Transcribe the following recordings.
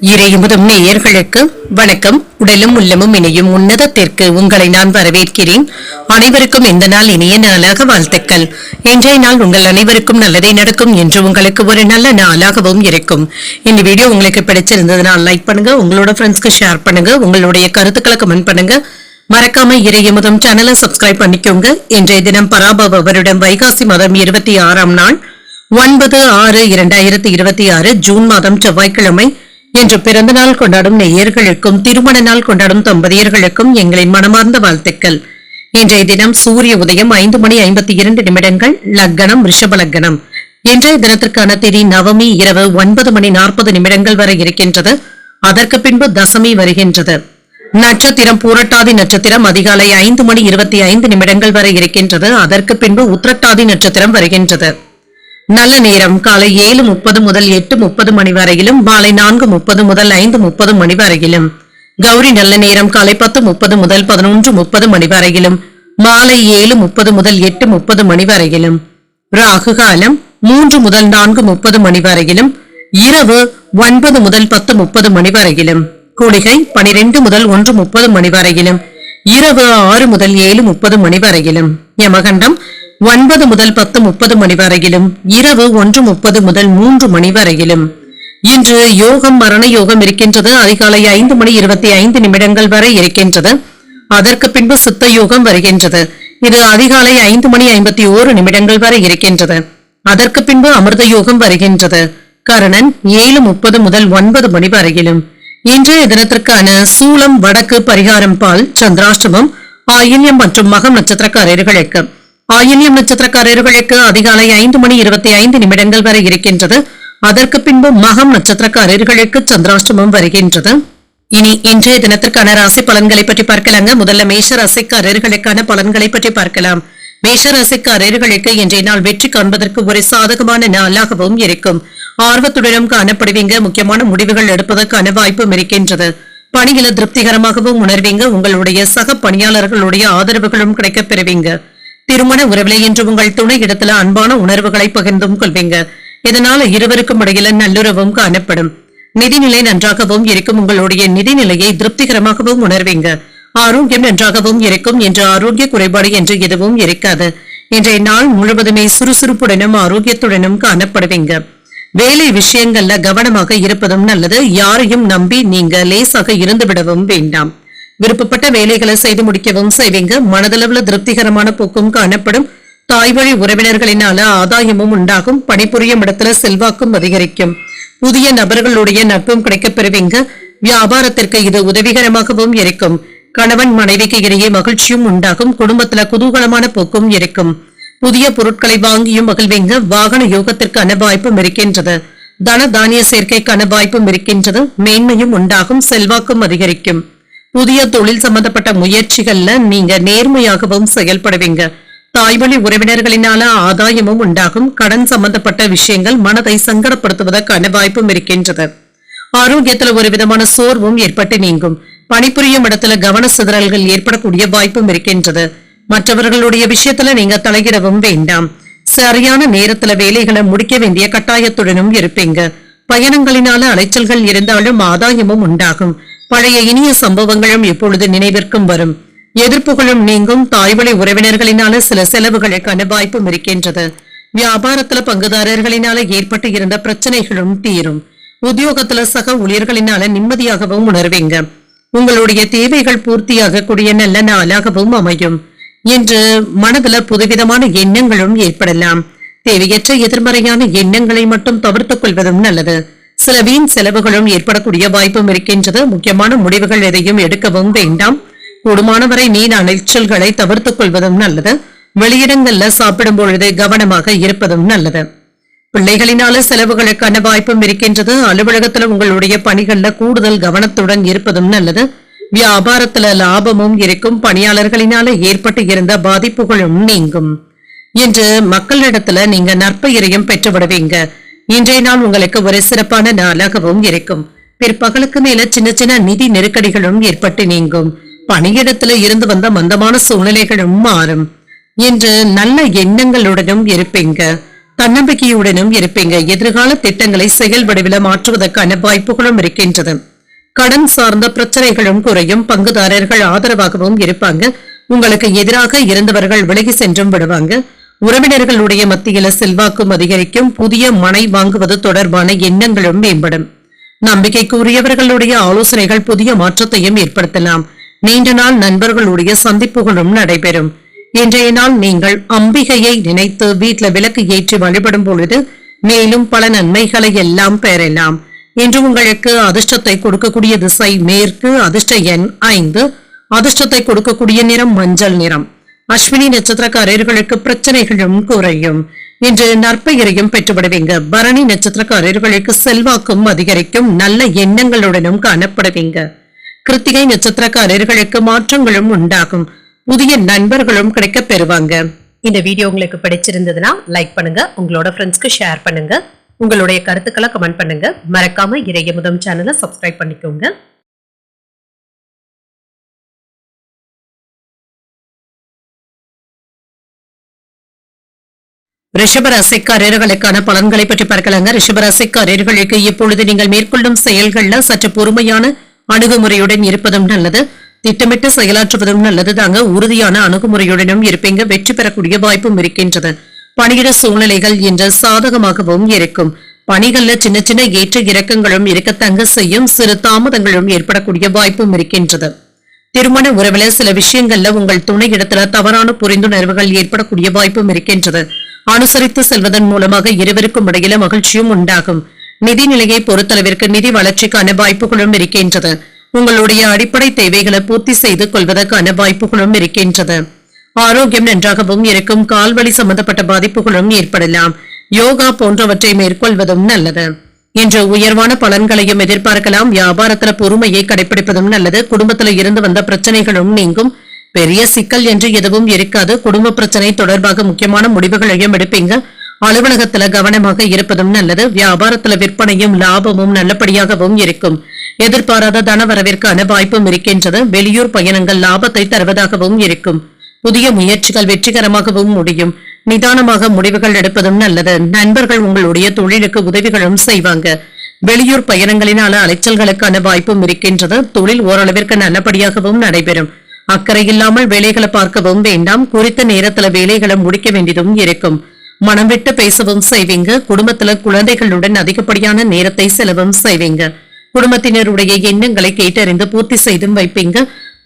இறையுமுதும் நேயர்களுக்கு வணக்கம். உடலும் உள்ளமும் இணையும் உன்னதத்திற்கு உங்களை நான் வரவேற்கிறேன். அனைவருக்கும் இந்த நாள் இனிய நாளாக வாழ்த்துக்கள். இன்றைய நாள் உங்கள் அனைவருக்கும் நல்லதே நடக்கும் என்று உங்களுக்கு ஒரு நல்ல நாளாகவும் இருக்கும். இந்த வீடியோ உங்களுக்கு பிடிச்சிருந்ததுனால் லைக் பண்ணுங்க, உங்களோட ஃப்ரெண்ட்ஸ்க்கு ஷேர் பண்ணுங்க, உங்களுடைய கருத்துக்களை கமெண்ட் பண்ணுங்க. மறக்காம இறையுமுதும் சேனலை சப்ஸ்கிரைப் பண்ணிக்கோங்க. இன்றைய தினம் பராபவ வருடம் வைகாசி மாதம் 26ஆம் நாள் 9/6/2026 ஜூன் மாதம் செவ்வாய்க்கிழமை. இன்று பிறந்த நாள் கொண்டாடும் நேயர்களுக்கும் திருமண நாள் கொண்டாடும் தம்பதியர்களுக்கும் எங்களின் மனமார்ந்த வாழ்த்துக்கள். இன்றைய தினம் சூரிய உதயம் 5:52 லக்னம் ரிஷப லக்னம். இன்றைய தினத்திற்கான திதி நவமி இரவு 9:40 வரை இருக்கின்றது. அதற்கு பின்பு தசமி வருகின்றது. நட்சத்திரம் பூரட்டாதி நட்சத்திரம் அதிகாலை 5:25 வரை இருக்கின்றது. அதற்கு பின்பு உத்திரட்டாதி நட்சத்திரம் வருகின்றது. நல்ல நேரம் காலை 7:30 முதல் 8:30 மணி வரையிலும், மாலை 4:30 முதல் 5:30 மணி வரையிலும். கௌரி நல்ல நேரம் காலை 10:30 முதல் 11:30 மணி வரையிலும், மாலை 7:30 முதல் 8:30 மணி வரையிலும். ராகு காலம் 3 முதல் 4:30 மணி வரையிலும், இரவு 9 முதல் 10:30 மணி வரையிலும். குளிகை 12 முதல் 1:30 மணி வரையிலும், இரவு 6 முதல் 7:30 மணி வரையிலும். யமகண்டம் 9 முதல் 10:30 மணி வரையிலும், இரவு 1:30 முதல் 3 மணி வரையிலும். இன்று யோகம் மரண யோகம் இருக்கின்றது. அதிகாலை 5:25 வரை இருக்கின்றது. அதற்கு பின்பு சித்த யோகம் வருகின்றது. இது அதிகாலை 5:51 வரை இருக்கின்றது. அதற்கு பின்பு அமிர்த யோகம் வருகின்றது. கரணன் 7:30 முதல் 9 மணி வரையிலும். இன்றைய தினத்திற்கான சூலம் வடக்கு பரிகாரம் பால் சந்திராஷ்டமம். ஆயில்யம் மற்றும் மகம் நட்சத்திரக்காரர்களுக்கு ஆயில்யம் நட்சத்திரக்காரர்களுக்கு அதிகாலை 5:25 வரை இருக்கின்றது. அதற்கு பின்பு மகம் நட்சத்திரக்காரர்களுக்கு சந்திராஷ்டமம் வருகின்றது. இனி இன்றைய தினத்திற்கான ராசி பலன்களை பற்றி பார்க்கலாங்க. முதல்ல மேஷ ராசிக்காரர்களுக்கான பலன்களை பற்றி பார்க்கலாம். மேஷ ராசிக்காரர்களுக்கு இன்றைய நாள் வெற்றி காண்பதற்கு ஒரு சாதகமான நாளாகவும் இருக்கும். ஆர்வத்துடனும் காணப்படுவீங்க. முக்கியமான முடிவுகள் எடுப்பதற்கான வாய்ப்பும் இருக்கின்றது. பணியில திருப்திகரமாகவும் உணர்வீங்க. உங்களுடைய சக பணியாளர்களுடைய ஆதரவுகளும் கிடைக்கப் பெறுவீங்க. திருமண உறவிலே இன்று உங்கள் துணை இடத்துல அன்பான உணர்வுகளை பகிர்ந்தும் கொள்வீங்க. இதனால இருவருக்கும் இடையில நல்லுறவும் காணப்படும். நிதிநிலை நன்றாகவும் இருக்கும். உங்களுடைய நிதிநிலையை திருப்திகரமாகவும் உணர்வீங்க. ஆரோக்கியம் நன்றாகவும் இருக்கும். இன்று ஆரோக்கிய குறைபாடு என்று எதுவும் இருக்காது. இன்றைய நாள் முழுவதுமே சுறுசுறுப்புடனும் ஆரோக்கியத்துடனும் காணப்படுவீங்க. வேலை விஷயங்கள்ல கவனமாக இருப்பதும் நல்லது. யாரையும் நம்பி நீங்க லேசாக இருந்து விடவும் வேண்டாம். விருப்பப்பட்ட வேலைகளை செய்து முடிக்கவும் செய்வீங்க. மனதளவுல திருப்திகரமான போக்கும் காணப்படும். தாய் வழி உறவினர்களினால ஆதாயமும் உண்டாகும். பணிபுரியும் இடத்துல செல்வாக்கும் அதிகரிக்கும். புதிய நபர்களுடைய நட்பும் கிடைக்கப் பெறுவீங்க. வியாபாரத்திற்கு இது உதவிகரமாகவும் இருக்கும். கணவன் மனைவிக்கு இடையே மகிழ்ச்சியும் உண்டாகும். குடும்பத்துல குதூகலமான போக்கும் இருக்கும். புதிய பொருட்களை வாங்கியும் மகிழ்வீங்க. வாகன யோகத்திற்கான வாய்ப்பும் இருக்கின்றது. தன தானிய சேர்க்கைக்கான வாய்ப்பும் இருக்கின்றது. மேன்மையும் உண்டாகும். செல்வாக்கும் அதிகரிக்கும். புதிய தொழில் சம்பந்தப்பட்ட முயற்சிகள்ல நீங்க நேர்மையாகவும் செயல்படுவீங்க. தாய்வழி உறவினர்களினால ஆதாயமும் உண்டாகும். கடன் சம்பந்தப்பட்ட விஷயங்கள் மனதை சங்கடப்படுத்துவதற்கான வாய்ப்பும் இருக்கின்றது. ஆரோக்கியத்துல ஒரு விதமான சோர்வும் ஏற்பட்டு நீங்கும். பணிபுரியும் இடத்துல கவன சிதறல்கள் ஏற்படக்கூடிய வாய்ப்பும் இருக்கின்றது. மற்றவர்களுடைய விஷயத்துல நீங்க தலையிடவும் வேண்டாம். சரியான நேரத்துல வேலைகளை முடிக்க வேண்டிய கட்டாயத்துடனும் இருப்பீங்க. பயணங்களினால அலைச்சல்கள் இருந்தாலும் ஆதாயமும் உண்டாகும். பழைய இனிய சம்பவங்களும் இப்பொழுது நினைவிற்கும் வரும். எதிர்ப்புகளும் நீங்கும். தாய்வழி உறவினர்களினால சில செலவுகளுக்கான வாய்ப்பும் இருக்கின்றது. வியாபாரத்துல பங்குதாரர்களினால ஏற்பட்டு இருந்த பிரச்சனைகளும் தீரும். உத்தியோகத்துல சக ஊழியர்களினால நிம்மதியாகவும் உணர்வீங்க. உங்களுடைய தேவைகள் பூர்த்தியாக கூடிய நல்ல நாளாகவும் அமையும். இன்று மனதுல புதுவிதமான எண்ணங்களும் ஏற்படலாம். தேவையற்ற எதிர்மறையான எண்ணங்களை மட்டும் தவிர்த்துக் கொள்வதும் நல்லது. சில வீண் செலவுகளும் ஏற்படக்கூடிய வாய்ப்பும் இருக்கின்றது. முக்கியமான முடிவுகள் எதையும் எடுக்கவும் வேண்டாம். கூடுமானவரை நீண்ட அலைச்சல்களை தவிர்த்துக் கொள்வதும் நல்லது. வெளியிடங்கள்ல சாப்பிடும் பொழுது கவனமாக இருப்பதும் நல்லது. பிள்ளைகளினால செலவுகளுக்கான வாய்ப்பும் இருக்கின்றது. அலுவலகத்துல உங்களுடைய பணிகள்ல கூடுதல் கவனத்துடன் இருப்பதும் நல்லது. வியாபாரத்துல லாபமும் இருக்கும். பணியாளர்களினால ஏற்பட்டு இருந்த பாதிப்புகளும் நீங்கும். இன்று மக்களிடத்துல நீங்க நற்பெயரையும் பெற்று விடுவீங்க. இன்றைய நாள் உங்களுக்கு ஒரு சிறப்பான நாளாகவும் இருக்கும். பிற்பகலுக்கு மேல சின்ன சின்ன நிதி நெருக்கடிகளும் ஏற்பட்டு நீங்கும். பணியிடத்துல இருந்து வந்த மந்தமான சூழ்நிலைகளும் மாறும். இன்று நல்ல எண்ணங்களுடனும் இருப்பீங்க. தன்னம்பிக்கையுடனும் இருப்பீங்க. எதிர்கால திட்டங்களை செயல் வடிவில மாற்றுவதற்கான வாய்ப்புகளும் இருக்கின்றது. கடன் சார்ந்த பிரச்சனைகளும் குறையும். பங்குதாரர்கள் ஆதரவாகவும் இருப்பாங்க. உங்களுக்கு எதிராக இருந்தவர்கள் விலகி சென்றும் விடுவாங்க. உறவினர்களுடைய மத்தியில செல்வாக்கும் அதிகரிக்கும். புதிய மனை வாங்குவது தொடர்பான எண்ணங்களும் மேம்படும். நம்பிக்கைக்குரியவர்களுடைய ஆலோசனைகள் புதிய மாற்றத்தையும் ஏற்படுத்தலாம். நீண்ட நாள் நண்பர்களுடைய சந்திப்புகளும் நடைபெறும். இன்றைய நாள் நீங்கள் அம்பிகையை நினைத்து வீட்டுல விளக்கு ஏற்றி வழிபடும் பொழுது மேலும் பல நன்மைகளை எல்லாம் பெறலாம். இன்று உங்களுக்கு அதிர்ஷ்டத்தை கொடுக்கக்கூடிய திசை மேற்கு. அதிர்ஷ்ட எண் 5. அதிர்ஷ்டத்தை கொடுக்கக்கூடிய நிறம் மஞ்சள் நிறம். அஸ்வினி நட்சத்திரக்காரர்களுக்கு பிரச்சனைகளும் குறையும். இன்று நற்பெயரையும் பெற்றுவிடுவீங்க. பரணி நட்சத்திரக்காரர்களுக்கு செல்வாக்கும் அதிகரிக்கும். நல்ல எண்ணங்களுடனும் காணப்படுவீங்க. கிருத்திகை நட்சத்திரக்காரர்களுக்கு மாற்றங்களும் உண்டாகும். புதிய நண்பர்களும் கிடைக்க பெறுவாங்க. இந்த வீடியோ உங்களுக்கு பிடிச்சிருந்ததுன்னா லைக் பண்ணுங்க, உங்களோட ஃப்ரெண்ட்ஸ்க்கு ஷேர் பண்ணுங்க, உங்களுடைய கருத்துக்களை கமெண்ட் பண்ணுங்க. மறக்காம இறையமுதம் சேனலை சப்ஸ்கிரைப் பண்ணிக்கோங்க. ரிஷபராசிக்காரர்களுக்கான பலன்களை பற்றி பார்க்கலாங்க. ரிஷபராசிக்காரர்களுக்கு இப்பொழுது நீங்கள் மேற்கொள்ளும் செயல்கள்ல சற்று பொறுமையான அணுகுமுறையுடன் இருப்பதும் நல்லது. திட்டமிட்டு செயலாற்றுவதும் நல்லது தாங்க. உறுதியான அணுகுமுறையுடனும் இருப்பீங்க. வெற்றி பெறக்கூடிய வாய்ப்பும் இருக்கின்றது. பணியிட சூழ்நிலைகள் இன்று சாதகமாகவும் இருக்கும். பணிகள்ல சின்ன சின்ன ஏற்ற இறக்கங்களும் இருக்கத்தங்க செய்யும். சிறு தாமதங்களும் ஏற்படக்கூடிய வாய்ப்பும் இருக்கின்றது. திருமண உறவுல சில விஷயங்கள்ல உங்கள் துணை இடத்துல தவறான புரிந்துணர்வுகள் ஏற்படக்கூடிய வாய்ப்பும் இருக்கின்றது. அனுசரித்து செல்வதன் மூலமாக இருவருக்கும் இடையில மகிழ்ச்சியும் உண்டாகும். நிதி நிலையை பொறுத்தளவிற்கு நிதி வளர்ச்சிக்கான வாய்ப்புகளும் இருக்கின்றது. உங்களுடைய அடிப்படை தேவைகளை பூர்த்தி செய்து கொள்வதற்கான வாய்ப்புகளும் இருக்கின்றது. ஆரோக்கியம் நன்றாகவும் இருக்கும். கால்வலி சம்பந்தப்பட்ட பாதிப்புகளும் ஏற்படலாம். யோகா போன்றவற்றை மேற்கொள்வதும் நல்லது. இன்று உயர்வான பலன்களையும் எதிர்பார்க்கலாம். வியாபாரத்துல பொறுமையை கடைபிடிப்பதும் நல்லது. குடும்பத்துல இருந்து வந்த பிரச்சனைகளும் நீங்கும். பெரிய சிக்கல் என்று எதுவும் இருக்காது. குடும்ப பிரச்சனை தொடர்பாக முக்கியமான முடிவுகளையும் எடுப்பீங்க. அலுவலகத்துல கவனமாக இருப்பதும் நல்லது. வியாபாரத்துல விற்பனையும் லாபமும் நல்லபடியாகவும் இருக்கும். எதிர்பாராத தனவரவிற்கான வாய்ப்பும் இருக்கின்றது. வெளியூர் பயணங்கள் லாபத்தை தருவதாகவும் இருக்கும். புதிய முயற்சிகள் வெற்றிகரமாகவும் முடியும். நிதானமாக முடிவுகள் எடுப்பதும் நல்லது. நண்பர்கள் உங்களுடைய தொழிலுக்கு உதவிகளும் செய்வாங்க. வெளியூர் பயணங்களினால அலைச்சல்களுக்கான வாய்ப்பும் இருக்கின்றது. தொழில் ஓரளவிற்கு நல்லபடியாகவும் நடைபெறும். அக்கறை இல்லாமல் வேலைகளை பார்க்கவும் வேண்டாம். குறித்த நேரத்துல வேலைகளை முடிக்க வேண்டியதும் இருக்கும். மனம் விட்டு பேசவும் செய்வீங்க. குடும்பத்துல குழந்தைகளுடன் அதிகப்படியான நேரத்தை செலவும் செய்வீங்க. குடும்பத்தினருடைய எண்ணங்களை கேட்டறிந்து பூர்த்தி செய்தும் வைப்பீங்க.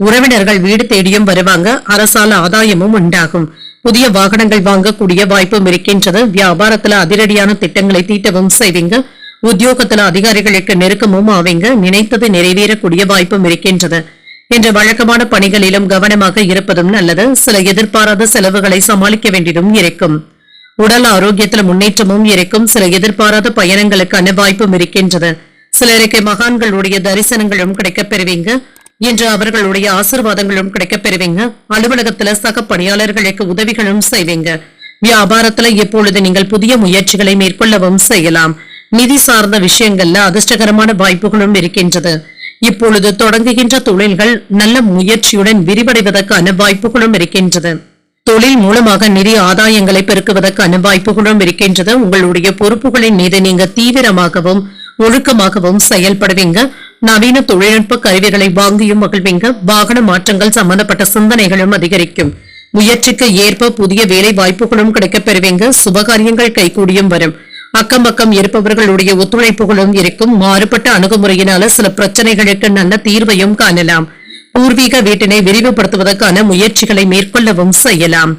உறவினர்கள் வீடு தேடியும் வருவாங்க. அரசால ஆதாயமும் உண்டாகும். புதிய வாகனங்கள் வாங்கக்கூடிய வாய்ப்பும் இருக்கின்றது. வியாபாரத்துல அதிரடியான திட்டங்களை தீட்டவும் செய்வீங்க. உத்தியோகத்துல அதிகாரிகளுக்கு நெருக்கமும் ஆவீங்க. நினைத்தது நிறைவேறக்கூடிய வாய்ப்பும் இருக்கின்றது. என்ற வழக்கமான பணிகளிலும் கவனமாக இருப்பதும் நல்லது. சில எதிர்பாராத செலவுகளை சமாளிக்க வேண்டியதும் இருக்கும். உடல் ஆரோக்கியத்துல முன்னேற்றமும் இருக்கும். சில எதிர்பாராத பயணங்களுக்கான வாய்ப்பும் இருக்கின்றது. சிலருக்கு மகான்களுடைய தரிசனங்களும் கிடைக்கப் பெறுவீங்க. இன்று அவர்களுடைய ஆசீர்வாதங்களும் கிடைக்கப் பெறுவீங்க. அலுவலகத்துல சக பணியாளர்களுக்கு உதவிகளும் செய்வீங்க. வியாபாரத்துல இப்பொழுது நீங்கள் புதிய முயற்சிகளை மேற்கொள்ளவும் செய்யலாம். நிதி சார்ந்த விஷயங்கள்ல அதிர்ஷ்டகரமான வாய்ப்புகளும் இருக்கின்றது. இப்பொழுது தொடங்குகின்ற தொழில்கள் நல்ல முயற்சியுடன் விரிவடைவதற்கான வாய்ப்புகளும் இருக்கின்றது. தொழில் மூலமாக நிதி ஆதாயங்களை பெருக்குவதற்கான வாய்ப்புகளும் இருக்கின்றது. உங்களுடைய பொறுப்புகளின் மீது நீங்க தீவிரமாகவும் ஒழுக்கமாகவும் செயல்படுவீங்க. நவீன தொழில்நுட்ப கருவிகளை வாங்கியும் மகிழ்வீங்க. வாகன மாற்றங்கள் சம்பந்தப்பட்ட சிந்தனைகளும் அதிகரிக்கும். முயற்சிக்கு ஏற்ப புதிய வேலை வாய்ப்புகளும் கிடைக்கப் பெறுவீங்க. சுபகாரியங்கள் கைகூடியும் வரும். அக்கம் பக்கம் இருப்பவர்களுடைய ஒத்துழைப்புகளும் இருக்கும். மாறுபட்ட அணுகுமுறையினால சில பிரச்சனைகளுக்கு நல்ல தீர்வையும் காணலாம். பூர்வீக வீட்டினை விரிவுபடுத்துவதற்கான முயற்சிகளை மேற்கொள்ளவும் செய்யலாம்.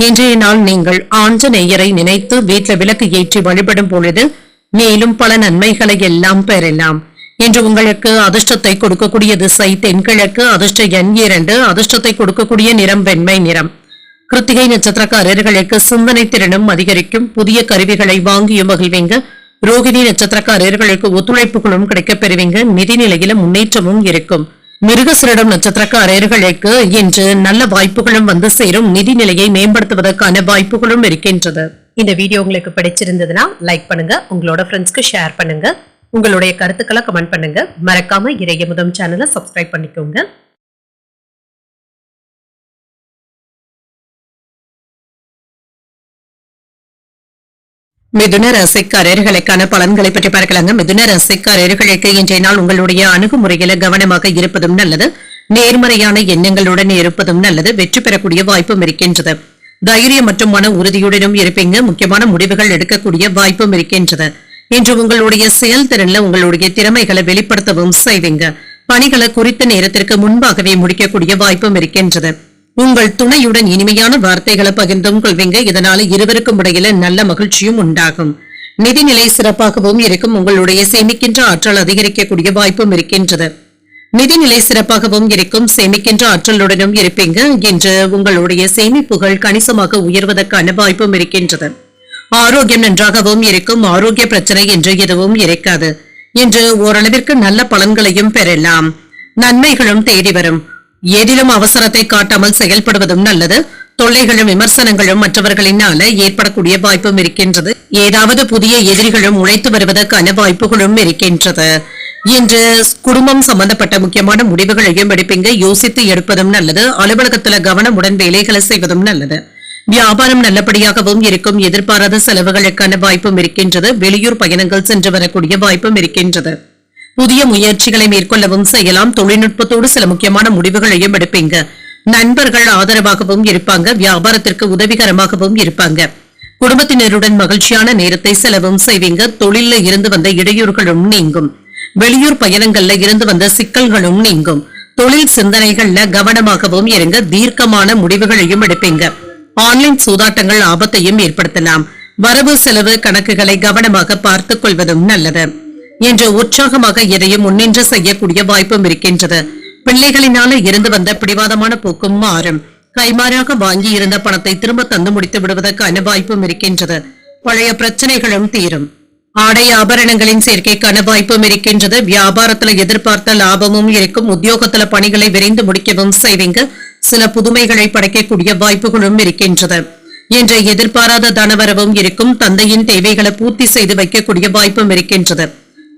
இன்றைய நாள் நீங்கள் ஆஞ்சநேயரை நினைத்து வீட்டில் விளக்கு ஏற்றி வழிபடும் பொழுது மேலும் பல நன்மைகளை எல்லாம் பெறலாம். இன்று உங்களுக்கு அதிர்ஷ்டத்தை கொடுக்கக்கூடிய திசை தென்கிழக்கு. அதிர்ஷ்ட எண் 2. அதிர்ஷ்டத்தை கொடுக்கக்கூடிய நிறம் வெண்மை நிறம். கிருத்திகை நட்சத்திரக்காரர்களுக்கு சிந்தனை திறனும் அதிகரிக்கும். புதிய கருவிகளை வாங்கியும் மகிழ்வீங்க. ரோகிணி நட்சத்திரக்காரர்களுக்கு ஒத்துழைப்புகளும் கிடைக்கப் பெறுவீங்க. நிதி நிலையில முன்னேற்றமும் இருக்கும். மிருகசிரிடம் நட்சத்திரக்காரர்களுக்கு இன்று நல்ல வாய்ப்புகளும் வந்து சேரும். நிதி நிலையை மேம்படுத்துவதற்கான வாய்ப்புகளும் இருக்கின்றது. இந்த வீடியோ உங்களுக்கு பிடிச்சிருந்ததுன்னா லைக் பண்ணுங்க, உங்களோட ஃப்ரெண்ட்ஸ்க்கு ஷேர் பண்ணுங்க, உங்களுடைய கருத்துக்களை கமெண்ட் பண்ணுங்க. மறக்காம இறையமுதம் சேனலை சப்ஸ்கிரைப் பண்ணிக்கோங்க. மிதுன ராசிக்காரர்களுக்கான பலன்களை பற்றி பார்க்கலாங்க. மிதுன ராசிக்காரர்களுக்கு இன்றைய நாள் உங்களுடைய அணுகுமுறையில கவனமாக இருப்பதும் நல்லது. நேர்மறையான எண்ணங்களுடன் இருப்பதும் நல்லது. வெற்றி பெறக்கூடிய வாய்ப்பும் இருக்கின்றது. தைரியம் மற்றும் மன உறுதியுடனும் இருப்பீங்க. முக்கியமான முடிவுகள் எடுக்கக்கூடிய வாய்ப்பும் இருக்கின்றது. இன்று உங்களுடைய செயல்திறன்ல உங்களுடைய திறமைகளை வெளிப்படுத்தவும் செய்வீங்க. பணிகளை குறித்த நேரத்திற்கு முன்பாகவே முடிக்கக்கூடிய வாய்ப்பும் இருக்கின்றது. உங்கள் துணையுடன் இனிமையான வார்த்தைகளை பகிர்ந்தும் கொள்வீங்க. இதனால இருவருக்கும் இடையில நல்ல மகிழ்ச்சியும் உண்டாகும். நிதிநிலை சிறப்பாகவும் இருக்கும். உங்களுடைய சேமிக்கின்ற ஆற்றல் அதிகரிக்கக்கூடிய வாய்ப்பும் இருக்கின்றது. நிதிநிலை சிறப்பாகவும் இருக்கும். சேமிக்கின்ற ஆற்றலுடனும் இருப்பீங்க. இன்று உங்களுடைய சேமிப்புகள் கணிசமாக உயர்வதற்கான வாய்ப்பும் இருக்கின்றது. ஆரோக்கியம் நன்றாகவும் இருக்கும். ஆரோக்கிய பிரச்சனை என்று எதுவும் இருக்காது. இன்று ஓரளவிற்கு நல்ல பலன்களையும் பெறலாம். நன்மைகளும் தேடி வரும். ஏதிலும் அவசரத்தை காட்டாமல் செயல்படுவதும் நல்லது. தொல்லைகளும் விமர்சனங்களும் மற்றவர்களினால ஏற்படக்கூடிய வாய்ப்பும் இருக்கின்றது. ஏதாவது புதிய எதிரிகளும் உழைத்து வருவதற்கான வாய்ப்புகளும் இருக்கின்றது. இன்று குடும்பம் சம்பந்தப்பட்ட முக்கியமான முடிவுகளையும் எடுப்பீங்க. யோசித்து எடுப்பதும் நல்லது. அலுவலகத்துல கவனமுடன் வேலைகளை செய்வதும் நல்லது. வியாபாரம் நல்லபடியாகவும் இருக்கும். எதிர்பாராத செலவுகளுக்கான வாய்ப்பும் இருக்கின்றது. வெளியூர் பயணங்கள் சென்று வரக்கூடிய வாய்ப்பும் இருக்கின்றது. புதிய முயற்சிகளை மேற்கொள்ளவும் செய்யலாம். தொழில்நுட்பத்தோடு சில முக்கியமான முடிவுகளையும் எடுப்பீங்க. நண்பர்கள் ஆதரவாகவும் இருப்பாங்க. வியாபாரத்திற்கு உதவிகரமாகவும் இருப்பாங்க. குடும்பத்தினருடன் மகிழ்ச்சியான நேரத்தை செலவும் செய்வீங்க. தொழில இருந்து வந்த இடையூறுகளும் நீங்கும். வெளியூர் பயணங்கள்ல இருந்து வந்த சிக்கல்களும் நீங்கும். தொழில் சிந்தனைகள்ல கவனமாகவும் இருங்க. தீர்க்கமான முடிவுகளையும் எடுப்பீங்க. ஆன்லைன் சூதாட்டங்கள் ஆபத்தையும் ஏற்படுத்தலாம். வரவு செலவு கணக்குகளை கவனமாக பார்த்துக் கொள்வதும் நல்லது. என்று உற்சாகமாக எதையும் முன்னின்று செய்யக்கூடிய வாய்ப்பும் இருக்கின்றது. பிள்ளைகளினால இருந்து வந்த பிடிவாதமான போக்கும் மாறும். கைமாறாக வாங்கி இருந்த பணத்தை திரும்ப தந்து முடித்து விடுவதற்கான வாய்ப்பும் இருக்கின்றது. பழைய பிரச்சனைகளும் தீரும். ஆடை ஆபரணங்களின் சேர்க்கைக்கான வாய்ப்பும் இருக்கின்றது. வியாபாரத்துல எதிர்பார்த்த லாபமும் இருக்கும். உத்தியோகத்துல பணிகளை விரைந்து முடிக்கவும் செய்வீங்க. சில புதுமைகளை படைக்கக்கூடிய வாய்ப்புகளும் இருக்கின்றது. என்ற எதிர்பாராத தனவரவும் இருக்கும். தந்தையின் தேவைகளை பூர்த்தி செய்து வைக்கக்கூடிய வாய்ப்பும் இருக்கின்றது.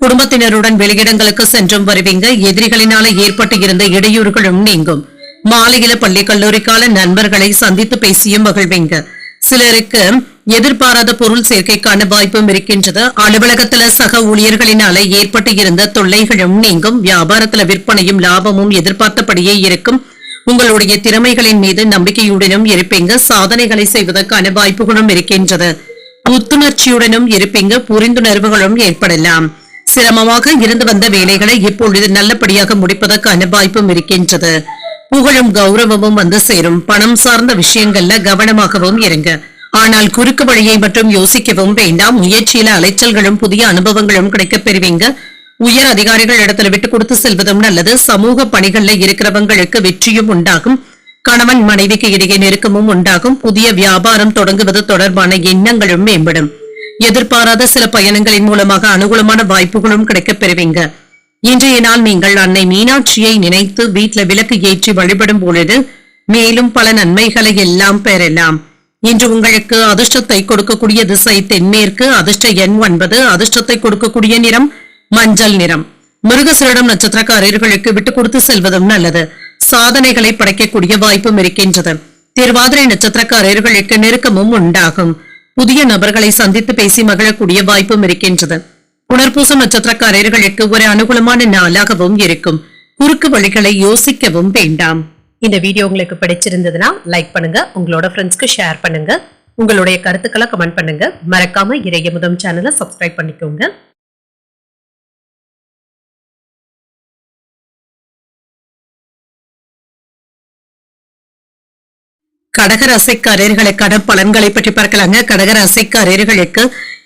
குடும்பத்தினருடன் வெளியிடங்களுக்கு சென்றும் வருவீங்க. எதிரிகளினால ஏற்பட்டு இருந்த இடையூறுகளும் நீங்கும். மாலையில பள்ளி கல்லூரி கால நண்பர்களை சந்தித்து பேசியும் மகிழ்வீங்க. சிலருக்கு எதிர்பாராத பொருள் சேர்க்கைக்கான வாய்ப்பும் இருக்கின்றது. அலுவலகத்துல சக ஊழியர்களினால ஏற்பட்டு இருந்த தொல்லைகளும் நீங்கும். வியாபாரத்துல விற்பனையும் லாபமும் எதிர்பார்த்தபடியே இருக்கும். உங்களுடைய திறமைகளின் மீது நம்பிக்கையுடனும் இருப்பீங்க. சாதனைகளை செய்வதற்கான வாய்ப்புகளும் இருக்கின்றது. புத்துணர்ச்சியுடனும் இருப்பீங்க. புரிந்துணர்வுகளும் ஏற்படலாம். சிரமமாக இருந்து வந்த வேலைகளை இப்பொழுது நல்லபடியாக முடிப்பதற்கான வாய்ப்பும் இருக்கின்றது. புகழும் கௌரவமும் வந்து சேரும். பணம் சார்ந்த விஷயங்கள்ல கவனமாகவும் இருங்க. ஆனால் குறுக்கு வழியை மட்டும் யோசிக்கவும் வேண்டாம். முயற்சியில அலைச்சல்களும் புதிய அனுபவங்களும் கிடைக்கப் பெறுவீங்க. உயர் அதிகாரிகள் இடத்துல விட்டு கொடுத்து செல்வதும் நல்லது. சமூக பணிகள்ல இருக்கிறவங்களுக்கு வெற்றியும் உண்டாகும். கணவன் மனைவிக்கு இடையே நெருக்கமும் உண்டாகும். புதிய வியாபாரம் தொடங்குவது தொடர்பான எண்ணங்களும் மேம்படும். எதிர்பாராத சில பயணங்களின் மூலமாக அனுகூலமான வாய்ப்புகளும் கிடைக்கப் பெறுவீங்க. இன்றைய நாள் நீங்கள் அன்னை மீனாட்சியை நினைத்து வீட்டுல விளக்கு ஏற்றி வழிபடும் பொழுது மேலும் பல நன்மைகளை எல்லாம் பெறலாம். இன்று உங்களுக்கு அதிர்ஷ்டத்தை கொடுக்கக்கூடிய திசை தென்மேற்கு. அதிர்ஷ்ட எண் 9. அதிர்ஷ்டத்தை கொடுக்கக்கூடிய நிறம் மஞ்சள் நிறம். மிருகசீரிடம் நட்சத்திரக்காரர்களுக்கு விட்டு கொடுத்து செல்வதும் நல்லது. சாதனைகளை படைக்கக்கூடிய வாய்ப்பும் இருக்கின்றது. திருவாதிரை நட்சத்திரக்காரர்களுக்கு நெருக்கமும் உண்டாகும். புதிய நபர்களை சந்தித்து பேசி மகிழக்கூடிய வாய்ப்பும் இருக்கின்றது. புனர்பூசம் நட்சத்திரக்காரர்களுக்கு ஒரு அனுகூலமான நாளாகவும் இருக்கும். குறுக்கு வழிகளை யோசிக்கவும் வேண்டாம். இந்த வீடியோ உங்களுக்கு பிடிச்சிருந்ததுன்னா லைக் பண்ணுங்க. உங்களோட ஃப்ரெண்ட்ஸ்க்கு ஷேர் பண்ணுங்க. உங்களுடைய கருத்துக்களை கமெண்ட் பண்ணுங்க. மறக்காம இறையமுதம் சேனலை சப்ஸ்கிரைப் பண்ணிக்கோங்க. கடகராசிக்காரர்களுக்கான பலன்களை பற்றி பார்க்கலாங்க. கடகராசிக்காரர்களுக்கு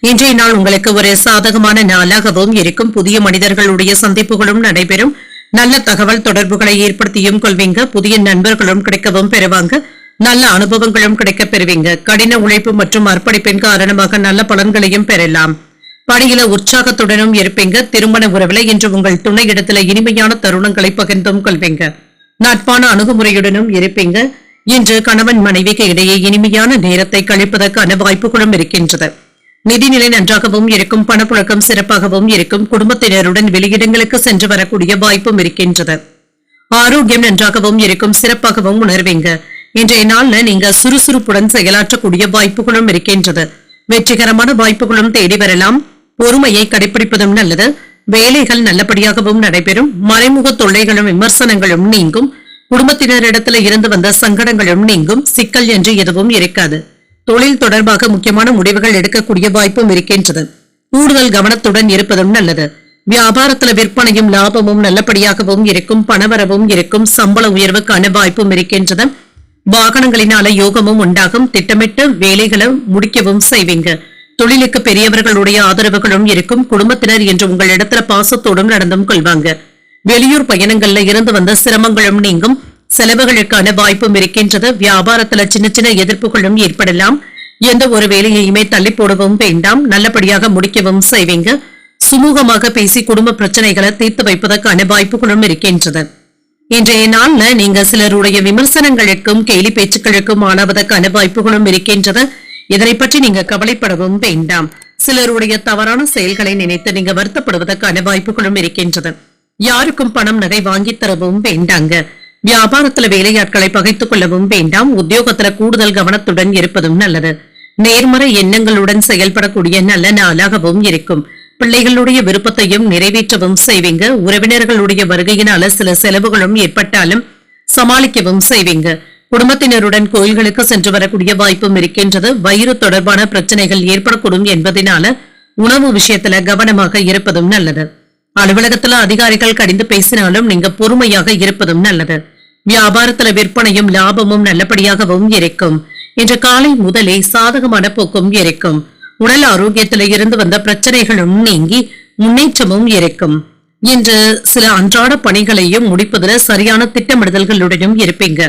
இன்றைய நாள் உங்களுக்கு ஒரு சாதகமான நாளாகவும் இருக்கும். புதிய மனிதர்களுடைய சந்திப்புகளும் நடைபெறும். நல்ல தகவல் தொடர்புகளை ஏற்படுத்தியும் கொள்வீங்க. புதிய நண்பர்களும் கிடைக்கவும் பெறுவாங்க. நல்ல அனுபவங்களும் கிடைக்கப் பெறுவீங்க. கடின உழைப்பு மற்றும் அர்ப்பணிப்பின் காரணமாக நல்ல பலன்களையும் பெறலாம். பணியில உற்சாகத்துடனும் இருப்பீங்க. திருமண உறவுல இன்று உங்கள் துணை இடத்துல இனிமையான தருணங்களை பகிர்ந்தும் கொள்வீங்க. நட்பான அணுகுமுறையுடனும் இருப்பீங்க. இன்று கணவன் மனைவிக்கு இடையே இனிமையான நேரத்தை கழிப்பதற்கான வாய்ப்புகளும் இருக்கின்றது. நிதிநிலை நன்றாகவும் இருக்கும். பணப்புழக்கம் சிறப்பாகவும் இருக்கும். குடும்பத்தினருடன் வெளியிடங்களுக்கு சென்று வரக்கூடிய வாய்ப்பும் இருக்கின்றது. ஆரோக்கியம் நன்றாகவும் இருக்கும். சிறப்பாகவும் உணர்வீங்க. இன்றைய நாள்ல நீங்க சுறுசுறுப்புடன் செயலாற்றக்கூடிய வாய்ப்புகளும் இருக்கின்றது. வெற்றிகரமான வாய்ப்புகளும் தேடி வரலாம். பொறுமையை கடைபிடிப்பதும் நல்லது. வேலைகள் நல்லபடியாகவும் நடைபெறும். மறைமுக தொல்லைகளும் விமர்சனங்களும் நீங்கும். குடும்பத்தினரிடத்துல இருந்து வந்த சங்கடங்களும் நீங்கும். சிக்கல் என்று எதுவும் இருக்காது. தொழில் தொடர்பாக முக்கியமான முடிவுகள் எடுக்கக்கூடிய வாய்ப்பும் இருக்கின்றது. கூடுதல் கவனத்துடன் இருப்பதும் நல்லது. வியாபாரத்துல விற்பனையும் லாபமும் நல்லபடியாகவும் இருக்கும். பணவரவும் இருக்கும். சம்பள உயர்வுக்கான வாய்ப்பும் இருக்கின்றது. வாகனங்களினால யோகமும் உண்டாகும். திட்டமிட்டு வேலைகளை முடிக்கவும் செய்வீங்க. தொழிலுக்கு பெரியவர்களுடைய ஆதரவுகளும் இருக்கும். குடும்பத்தினர் என்று உங்களிடத்துல பாசத்தோடும் நடந்தும் கொள்வாங்க. வெளியூர் பயணங்கள்ல இருந்து வந்த சிரமங்களும் நீங்கும். செலவுகளுக்கான வாய்ப்பும் இருக்கின்றது. வியாபாரத்துல சின்ன சின்ன எதிர்ப்புகளும் ஏற்படலாம். எந்த ஒரு வேலையையுமே தள்ளி போடவும் வேண்டாம். நல்லபடியாக முடிக்கவும் செய்வீங்க. சுமூகமாக பேசி குடும்ப பிரச்சனைகளை தீர்த்து வைப்பதற்கான வாய்ப்புகளும் இருக்கின்றது. இன்றைய நாள்ல நீங்க சிலருடைய விமர்சனங்களுக்கும் கேலி பேச்சுக்களுக்கும் ஆளாவதற்கான வாய்ப்புகளும் இருக்கின்றது. இதனை பற்றி நீங்க கவலைப்படவும் வேண்டாம். சிலருடைய தவறான செயல்களை நினைத்து நீங்க வருத்தப்படுவதற்கான வாய்ப்புகளும் இருக்கின்றது. யாருக்கும் பணம் நகை வாங்கி தரவும் வேண்டாங்க. வியாபாரத்துல வேலையாட்களை பகைத்துக் கொள்ளவும் வேண்டாம். உத்தியோகத்துல கூடுதல் கவனத்துடன் இருப்பதும் நல்லது. நேர்மறை எண்ணங்களுடன் செயல்படக்கூடிய நல்ல நாளாகவும் இருக்கும். பிள்ளைகளுடைய விருப்பத்தையும் நிறைவேற்றவும் செய்வீங்க. உறவினர்களுடைய வருகையினால சில செலவுகளும் ஏற்பட்டாலும் சமாளிக்கவும் செய்வீங்க. குடும்பத்தினருடன் கோயில்களுக்கு சென்று வரக்கூடிய வாய்ப்பும் இருக்கின்றது. வயிறு தொடர்பான பிரச்சனைகள் ஏற்படக்கூடும் என்பதனால உணவு விஷயத்துல கவனமாக இருப்பதும் நல்லது. அலுவலகத்துல அதிகாரிகள் கடிந்து பேசினாலும் நீங்க பொறுமையாக இருப்பதும் நல்லது. வியாபாரத்துல விற்பனையும் லாபமும் நல்லபடியாகவும் இருக்கும். இன்று காலை முதலே சாதகமான போக்கும் இருக்கும். உடல் ஆரோக்கியத்தில இருந்து வந்த பிரச்சனைகளும் நீங்கி முன்னேற்றமும் இருக்கும். இன்று சில அன்றாட பணிகளையும் முடிப்பதில் சரியான திட்டமிடுதல்களுடனும் இருப்பீங்க.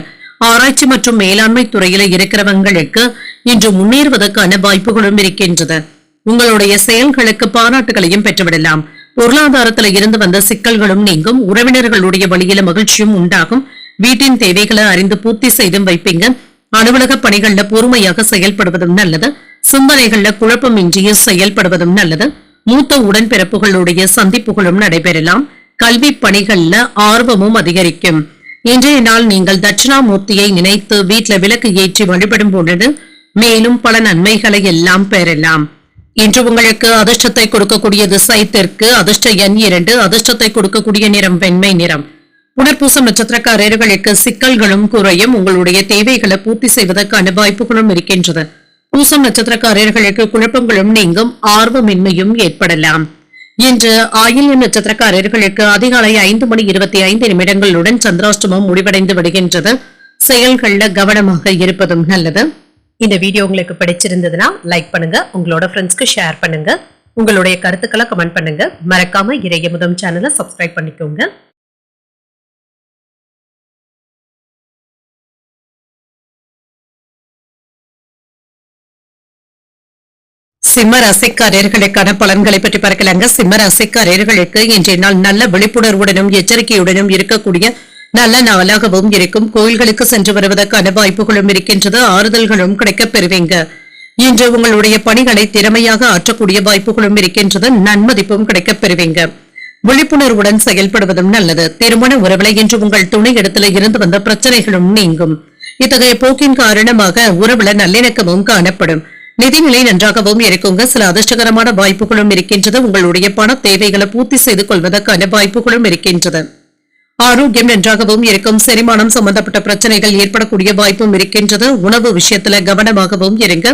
ஆராய்ச்சி மற்றும் மேலாண்மை துறையில இருக்கிறவங்களுக்கு இன்று முன்னேறுவதற்கான வாய்ப்புகளும் இருக்கின்றது. உங்களுடைய செயல்களுக்கு பாராட்டுகளையும் பெற்றுவிடலாம். பொருளாதாரத்துல இருந்து வந்த சிக்கல்களும் நீங்கும். உறவினர்களுடைய வழியில மகிழ்ச்சியும் உண்டாகும். வீட்டின் தேவைகளை அறிந்து பூர்த்தி செய்தும் வைப்பீங்க. அலுவலக பணிகள்ல பொறுமையாக செயல்படுவதும் நல்லது. சிந்தனைகள்ல குழப்பமின்றிய செயல்படுவதும் நல்லது. மூத்த உடன்பிறப்புகளுடைய சந்திப்புகளும் நடைபெறலாம். கல்வி பணிகள்ல ஆர்வமும் அதிகரிக்கும். இன்றைய நாள் நீங்கள் தட்சிணாமூர்த்தியை நினைத்து வீட்டுல விளக்கு ஏற்றி வழிபடும் பொழுது மேலும் பல நன்மைகளை எல்லாம் பெறலாம். இன்று உங்களுக்கு அதிர்ஷ்டத்தை கொடுக்கக்கூடிய திசை தெற்கு. அதிர்ஷ்ட எண் 2. அதிர்ஷ்டத்தை கொடுக்கக்கூடிய நிறம் வெண்மை நிறம். புனர்பூசம் நட்சத்திரக்காரர்களுக்கு சிக்கல்களும் குறையும். உங்களுடைய தேவைகளை பூர்த்தி செய்வதற்கான வாய்ப்புகளும் இருக்கின்றது. பூசம் நட்சத்திரக்காரர்களுக்கு குழப்பங்களும் நீங்கும். ஆர்வமின்மையும் ஏற்படலாம். இன்று ஆயில்யம் நட்சத்திரக்காரர்களுக்கு அதிகாலை 5:25 சந்திராஷ்டமம் முடிவடைந்து விடுகின்றது. செயல்கள்ல கவனமாக இருப்பதும் நல்லது. இந்த வீடியோ உங்களுக்கு பிடிச்சிருந்ததுன்னா லைக் பண்ணுங்க. உங்களோட ஃப்ரெண்ட்ஸ்க்கு ஷேர் பண்ணுங்க. உங்களுடைய கருத்துக்களை கமெண்ட் பண்ணுங்க. மறக்காம இறையமுதம் சேனலை சப்ஸ்கிரைப் பண்ணிக்கோங்க. சிம்ம ராசிக்காரர்களுக்கான பலன்களை பற்றி பார்க்கலாங்க. சிம்ம ராசிக்காரர்களுக்கு இன்றைய நாள் நல்ல விழிப்புணர்வுடனும் எச்சரிக்கையுடனும் இருக்கக்கூடிய நல்ல நாளாகவும் இருக்கும். கோயில்களுக்கு சென்று வருவதற்கான வாய்ப்புகளும் இருக்கின்றது. ஆறுதல்களும் கிடைக்கப் பெறுவீங்க. இன்று உங்களுடைய பணிகளை திறமையாக ஆற்றக்கூடிய வாய்ப்புகளும் இருக்கின்றது. நன்மதிப்பும் கிடைக்கப் பெறுவீங்க. விழிப்புணர்வுடன் செயல்படுவதும் நல்லது. திருமண உறவுல இன்று உங்கள் துணை இடத்துல இருந்து வந்த பிரச்சனைகளும் நீங்கும். இத்தகைய போக்கின் காரணமாக உறவுல நல்லிணக்கமும் காணப்படும். நிதிநிலை நன்றாகவும் இருக்குங்க. சில அதிர்ஷ்டகரமான வாய்ப்புகளும் இருக்கின்றது. உங்களுடைய பண தேவைகளை பூர்த்தி செய்து கொள்வதற்கான வாய்ப்புகளும் இருக்கின்றது. ஆரோக்கியம் நன்றாகவும் இருக்கும். செரிமானம் சம்பந்தப்பட்ட பிரச்சனைகள் ஏற்படக்கூடிய வாய்ப்பும் இருக்கின்றது. உணவு விஷயத்துல கவனமாகவும் இருங்க.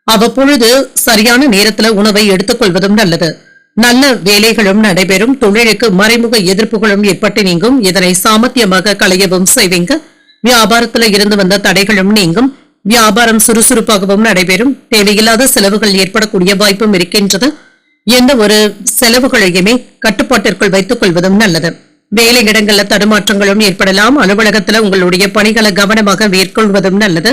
அவ்வப்பொழுது சரியான நேரத்துல உணவை எடுத்துக் கொள்வதும் நல்லது. நல்ல வேலைகளும் நடைபெறும். தொழிலுக்கு மறைமுக எதிர்ப்புகளும் ஏற்பட்டு நீங்கும். இதனை சாமர்த்தியமாக களையவும் செய்வீங்க. வியாபாரத்துல இருந்து வந்த தடைகளும் நீங்கும். வியாபாரம் சுறுசுறுப்பாகவும் நடைபெறும். தேவையில்லாத செலவுகள் ஏற்படக்கூடிய வாய்ப்பும் இருக்கின்றது. எந்த ஒரு செலவுகளையுமே கட்டுப்பாட்டிற்குள் வைத்துக் கொள்வதும் நல்லது. வேலை இடங்கள்ல தடுமாற்றங்களும் ஏற்படலாம். அலுவலகத்துல உங்களுடைய பணிகளை கவனமாக மேற்கொள்வதும் நல்லது.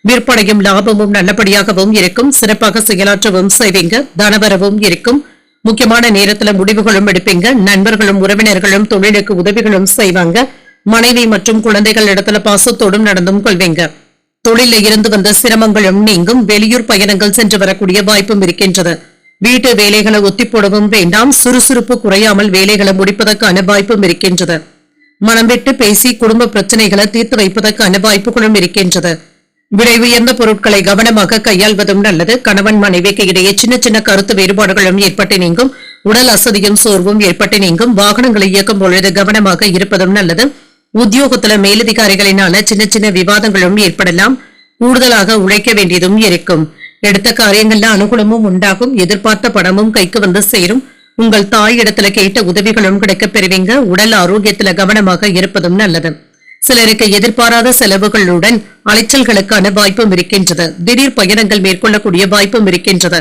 விற்பனையும் லாபமும் நல்லபடியாகவும் இருக்கும். சிறப்பாக செயலாற்றவும் செய்வீங்க. தனவரவும் இருக்கும். முக்கியமான நேரத்துல முடிவுகளும் எடுப்பீங்க. நண்பர்களும் உறவினர்களும் தொழிலுக்கு உதவிகளும் செய்வாங்க. மனைவி மற்றும் குழந்தைகள் இடத்துல பாசத்தோடும் நடந்தும் கொள்வீங்க. தொழில இருந்து வந்த சிரமங்களும் நீங்கும். வெளியூர் பயணங்கள் சென்று வரக்கூடிய வாய்ப்பும் இருக்கின்றது. வீட்டு வேலைகளை ஒத்தி போடவும் வேண்டாம். சுறுசுறுப்பு குறையாமல் வேலைகளை முடிப்பதற்கான வாய்ப்பும் இருக்கின்றது. மனம் விட்டு பேசி குடும்ப பிரச்சனைகளை தீர்த்து வைப்பதற்கான வாய்ப்புகளும் இருக்கின்றது. விலை உயர்ந்த பொருட்களை கவனமாக கையாள்வதும் நல்லது. கணவன் மனைவிக்கு இடையே சின்ன சின்ன கருத்து வேறுபாடுகளும் ஏற்பட்டு நீங்கும். உடல் அசதியும் சோர்வும் ஏற்பட்டு நீங்கும். வாகனங்களை இயக்கும் பொழுது கவனமாக இருப்பதும் நல்லது. உத்தியோகத்துல மேலதிகாரிகளினால சின்ன சின்ன விவாதங்களும் ஏற்படலாம். கூடுதலாக உழைக்க வேண்டியதும் இருக்கும். எடுத்த காரியங்கள்ல அனுகூலமும் உண்டாகும். எதிர்பார்த்த பணமும் கைக்கு வந்து சேரும். உங்கள் தாய் இடத்துல கேட்ட உதவிகளும் கிடைக்கப் பெறுவீங்க. உடல் ஆரோக்கியத்துல கவனமாக இருப்பதும் நல்லது. சிலருக்கு எதிர்பாராத செலவுகளுடன் அலைச்சல்களுக்கான வாய்ப்பும் இருக்கின்றது. திடீர் பயணங்கள் மேற்கொள்ளக்கூடிய வாய்ப்பும் இருக்கின்றது.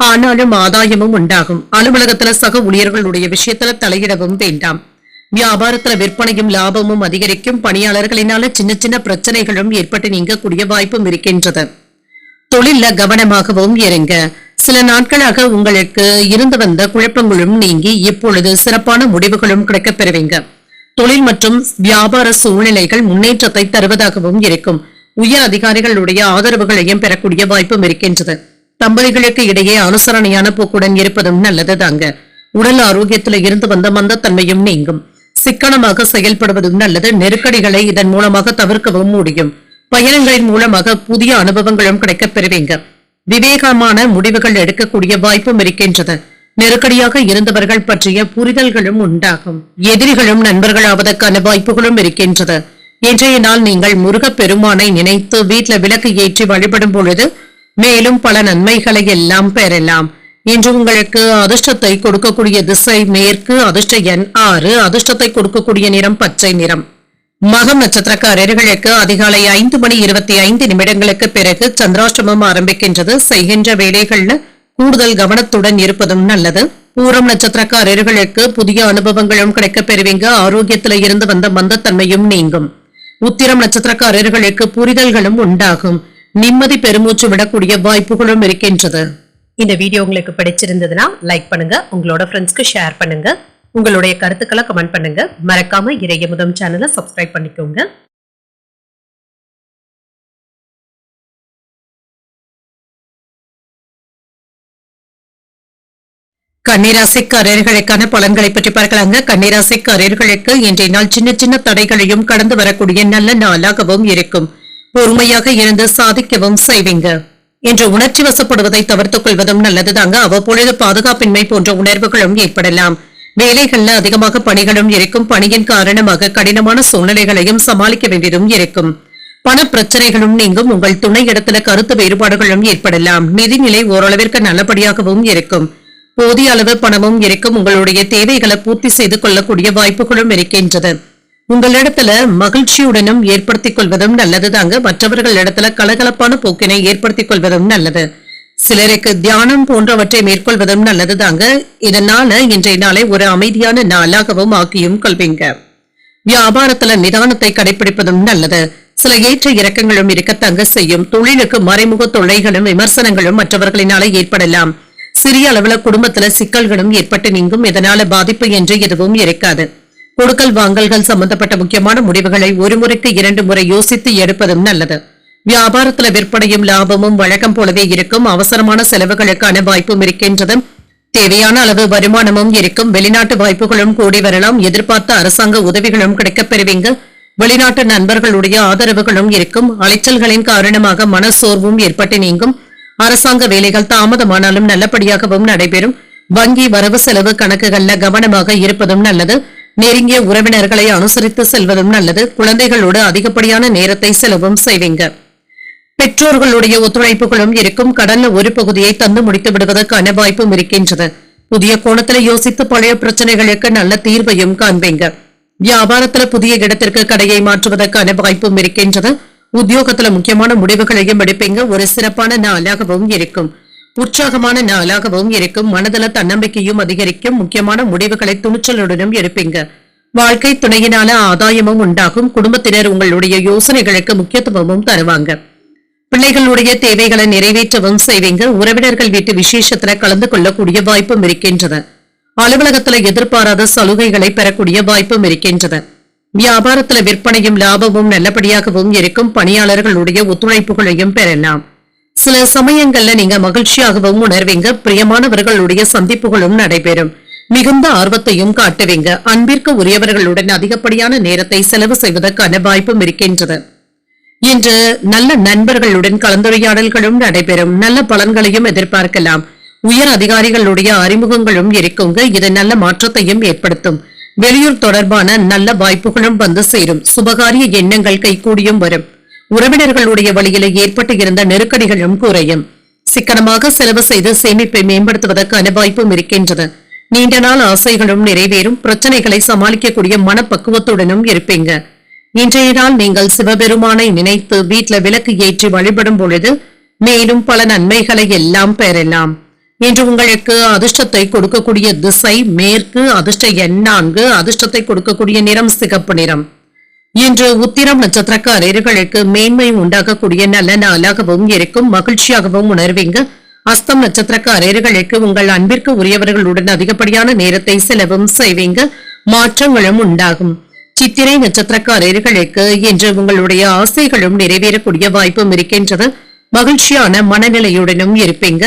ஆனாலும் ஆதாயமும் உண்டாகும். அலுவலகத்துல சக ஊழியர்களுடைய விஷயத்துல தலையிடவும் வேண்டாம். வியாபாரத்துல விற்பனையும் லாபமும் அதிகரிக்கும். பணியாளர்களினால சின்ன சின்ன பிரச்சனைகளும் ஏற்பட்டு நீங்கக்கூடிய வாய்ப்பும் இருக்கின்றது. தொழில்ல கவனமாகவும் இருங்க. சில நாட்களாக உங்களுக்கு இருந்து வந்த குழப்பங்களும் நீங்கி இப்பொழுது சிறப்பான முடிவுகளும் கிடைக்கப் பெறுவீங்க. தொழில் மற்றும் வியாபார சூழ்நிலைகள் முன்னேற்றத்தை தருவதாகவும் இருக்கும். உயர் அதிகாரிகளுடைய ஆதரவுகளையும் பெறக்கூடிய வாய்ப்பும் இருக்கின்றது. தம்பதிகளுக்கு இடையே அனுசரணையான போக்குடன் இருப்பதும் நல்லது தாங்க. உடல் ஆரோக்கியத்தில் இருந்து வந்த மந்தத்தன்மையும் நீங்கும். சிக்கனமாக செயல்படுவதும் நல்லது. நெருக்கடிகளை இதன் மூலமாக தவிர்க்கவும் முடியும். பயணங்களின் மூலமாக புதிய அனுபவங்களும் கிடைக்கப் பெறுவீங்க. விவேகமான முடிவுகள் எடுக்கக்கூடிய வாய்ப்பும் இருக்கின்றது. நெருக்கடியாக இருந்தவர்கள் பற்றிய புரிதல்களும் உண்டாகும். எதிரிகளும் நண்பர்களாவதற்கான வாய்ப்புகளும் இருக்கின்றது. இன்றைய நாள் நீங்கள் முருகப் பெருமானை நினைத்து வீட்டில் விளக்கு ஏற்றி வழிபடும் பொழுது மேலும் பல நன்மைகளை எல்லாம் பெறலாம். இன்று உங்களுக்கு அதிர்ஷ்டத்தை கொடுக்கக்கூடிய திசை மேற்கு. அதிர்ஷ்ட எண் 6. அதிர்ஷ்டத்தை கொடுக்கக்கூடிய நிறம் பச்சை நிறம். மகம் நட்சத்திரக்காரர்களுக்கு அதிகாலை 5:25 பிறகு சந்திராஷ்டமம் ஆரம்பிக்கின்றது. செய்கின்ற வேலைகள்ல கூடுதல் கவனத்துடன் இருப்பதும் நல்லது. பூரம் நட்சத்திரக்காரர்களுக்கு புதிய அனுபவங்களும் கிடைக்கப் பெறுவீங்க. ஆரோக்கியத்தில இருந்து வந்த மந்தத்தன்மையும் நீங்கும். உத்திரம் நட்சத்திரக்காரர்களுக்கு புரிதல்களும் உண்டாகும். நிம்மதி பெருமூச்சு விடக்கூடிய வாய்ப்புகளும் இருக்கின்றது. இந்த வீடியோ உங்களுக்கு பிடிச்சிருந்ததுன்னா லைக் பண்ணுங்க, உங்களோட ஃப்ரெண்ட்ஸ்க்கு ஷேர் பண்ணுங்க, உங்களுடைய கருத்துக்களை கமெண்ட் பண்ணுங்க. மறக்காம இறையமுதம் சேனலை சப்ஸ்கிரைப் பண்ணிக்கோங்க. கன்னிராசிக்காரர்களுக்கான பலன்களை பற்றி பார்க்கலாங்க. கன்னிராசிக்காரர்களுக்கு இன்றைய நாள் சின்ன சின்ன தடைகளையும் கடந்து வரக்கூடிய நல்ல நாளாகவும் இருக்கும். பொறுமையாக இருந்து சாதிக்கவும் செய்வீங்க. இன்று உணர்ச்சி வசப்படுவதை தவிர்த்துக் கொள்வதும் நல்லதுதாங்க. அவ்வப்பொழுது பாதுகாப்பின்மை போன்ற உணர்வுகளும் ஏற்படலாம். வேலைகள்ல அதிகமாக பணிகளும் இருக்கும். பணியின் காரணமாக கடினமான சூழ்நிலைகளையும் சமாளிக்க வேண்டியதும் இருக்கும். பண பிரச்சனைகளும் நீங்கும். உங்கள் துணை இடத்துல கருத்து வேறுபாடுகளும் ஏற்படலாம். நிதிநிலை ஓரளவிற்கு நல்லபடியாகவும் இருக்கும். போதிய அளவு பணமும் இருக்கும். உங்களுடைய தேவைகளை பூர்த்தி செய்து கொள்ளக்கூடிய வாய்ப்புகளும் இருக்கின்றது. உங்களிடத்துல மகிழ்ச்சியுடனும் ஏற்படுத்திக் கொள்வதும் நல்லதுதாங்க. மற்றவர்கள் இடத்துல கலகலப்பான போக்கினை ஏற்படுத்திக் கொள்வதும் நல்லது. சிலருக்கு தியானம் போன்றவற்றை மேற்கொள்வதும் நல்லதுதாங்க. இதனால இன்றைய நாளை ஒரு அமைதியான நாளாகவும் ஆக்கியும் கொள்வீங்க. வியாபாரத்துல நிதானத்தை கடைபிடிப்பதும் நல்லது. சில ஏற்ற இறக்கங்களும் இருக்கத்தங்க செய்யும். தொழிலுக்கு மறைமுக தொல்லைகளும் விமர்சனங்களும் மற்றவர்களினால ஏற்படலாம். சிறிய அளவுல குடும்பத்துல சிக்கல்களும் ஏற்பட்டு நீங்கும். இதனால பாதிப்பு என்று எதுவும் இருக்காது. கொடுக்கல் வாங்கல்கள் சம்பந்தப்பட்ட முக்கியமான முடிவுகளை ஒரு முறைக்கு 2 முறை யோசித்து எடுப்பதும் நல்லது. வியாபாரத்துல விற்பனையும் லாபமும் வழக்கம் போலவே இருக்கும். அவசரமான செலவுகளுக்கான வாய்ப்பும் இருக்கின்றது. தேவையான அளவு வருமானமும் இருக்கும். வெளிநாட்டு வாய்ப்புகளும் கூடி வரலாம். எதிர்பார்த்த அரசாங்க உதவிகளும் கிடைக்கப் பெறுவீங்க. வெளிநாட்டு நண்பர்களுடைய ஆதரவுகளும் இருக்கும். அலைச்சல்களின் காரணமாக மனசோர்வும் ஏற்பட்டு நீங்கும். அரசாங்க வேலைகள் தாமதமானாலும் நல்லபடியாகவும் நடைபெறும். வங்கி வரவு செலவு கணக்குகள்ல கவனமாக இருப்பதும் நல்லது. நெருங்கிய உறவினர்களை அனுசரித்து செல்வதும் நல்லது. குழந்தைகளோடு அதிகப்படியான நேரத்தை செலவும் செய்வீங்க. பெற்றோர்களுடைய ஒத்துழைப்புகளும் இருக்கும். கடன்ல ஒரு பகுதியை தந்து முடித்து விடுவதற்கான வாய்ப்பும் இருக்கின்றது. புதிய கோணத்துல யோசித்து பழைய பிரச்சனைகளுக்கு நல்ல தீர்வையும் காண்பீங்க. வியாபாரத்துல புதிய இடத்திற்கு கடையை மாற்றுவதற்கான வாய்ப்பும் இருக்கின்றது. உத்தியோகத்துல முக்கியமான முடிவுகளையும் எடுப்பீங்க. ஒரு சிறப்பான நாளாகவும் இருக்கும். உற்சாகமான நாளாகவும் இருக்கும். மனதள தன்னம்பிக்கையும் அதிகரிக்கும். முக்கியமான முடிவுகளை துணிச்சலுடனும் எடுப்பீங்க. வாழ்க்கை துணையினால ஆதாயமும் உண்டாகும். குடும்பத்தினர் உங்களுடைய யோசனைகளுக்கு முக்கியத்துவமும் தருவாங்க. பிள்ளைகளுடைய தேவைகளை நிறைவேற்றவும் செய்வீங்க. உறவினர்கள் வீட்டு விசேஷத்துல கலந்து கொள்ளக்கூடிய வாய்ப்பும் இருக்கின்றது. அலுவலகத்துல எதிர்பாராத சலுகைகளை பெறக்கூடிய வாய்ப்பும் இருக்கின்றது. வியாபாரத்துல விற்பனையும் லாபமும் நல்லபடியாகவும் இருக்கும். பணியாளர்களுடைய ஒத்துழைப்புகளையும் பெறலாம். சில சமயங்கள்ல நீங்க மகிழ்ச்சியாகவும் உணர்வீங்க. பிரியமானவர்களுடைய சந்திப்புகளும் நடைபெறும். மிகுந்த ஆர்வத்தையும் காட்டுவீங்க. அன்பிற்கு உரியவர்களுடன் அதிகப்படியான நேரத்தை செலவு செய்வதற்கான வாய்ப்பும் இருக்கின்றது. இன்று நல்ல நண்பர்களுடன் கலந்துரையாடல்களும் நடைபெறும். நல்ல பலன்களையும் எதிர்பார்க்கலாம். உயர் அதிகாரிகளுடைய அறிமுகங்களும் இருக்குங்க. இது நல்ல மாற்றத்தையும் ஏற்படுத்தும். வெளியூர் தொடர்பான நல்ல வாய்ப்புகளும் வந்து சேரும். சுபகாரிய எண்ணங்கள் கைகூடியும் வரும். உறவினர்களுடைய வழியில ஏற்பட்டு இருந்த நெருக்கடிகளும் குறையும். சிக்கனமாக செலவு செய்து சேமிப்பை மேம்படுத்துவதற்கான வாய்ப்பும் இருக்கின்றது. நீண்ட நாள் ஆசைகளும் நிறைவேறும். பிரச்சனைகளை சமாளிக்கக்கூடிய மனப்பக்குவத்துடனும் இருப்பீங்க. இன்றைய நாள் நீங்கள் சிவபெருமானை நினைத்து வீட்ல விளக்கு ஏற்றி வழிபடும் பொழுது மேலும் பல நன்மைகளை எல்லாம் பெறலாம். இன்று உங்களுக்கு அதிர்ஷ்டத்தை கொடுக்கக்கூடிய திசை மேற்கு. அதிர்ஷ்ட எண் 4. அதிர்ஷ்டத்தை கொடுக்கக்கூடிய நிறம் சிகப்பு நிறம். இன்று உத்திரம் நட்சத்திரக்காரர்களுக்கு மேன்மை உண்டாகக்கூடிய நல்ல நாளாகவும் இருக்கும். மகிழ்ச்சியாகவும் உணர்வீங்க. அஸ்தம் நட்சத்திரக்காரர்களுக்கு உங்கள் அன்பிற்கு உரியவர்களுடன் அதிகப்படியான நேரத்தை செலவும் செய்வீங்க. மாற்றங்களும் உண்டாகும். சித்திரை நட்சத்திரக்காரர்களுக்கு இன்று உங்களுடைய ஆசைகளும் நிறைவேறக்கூடிய வாய்ப்பும் இருக்கின்றது. மகிழ்ச்சியான மனநிலையுடனும் இருப்பீங்க.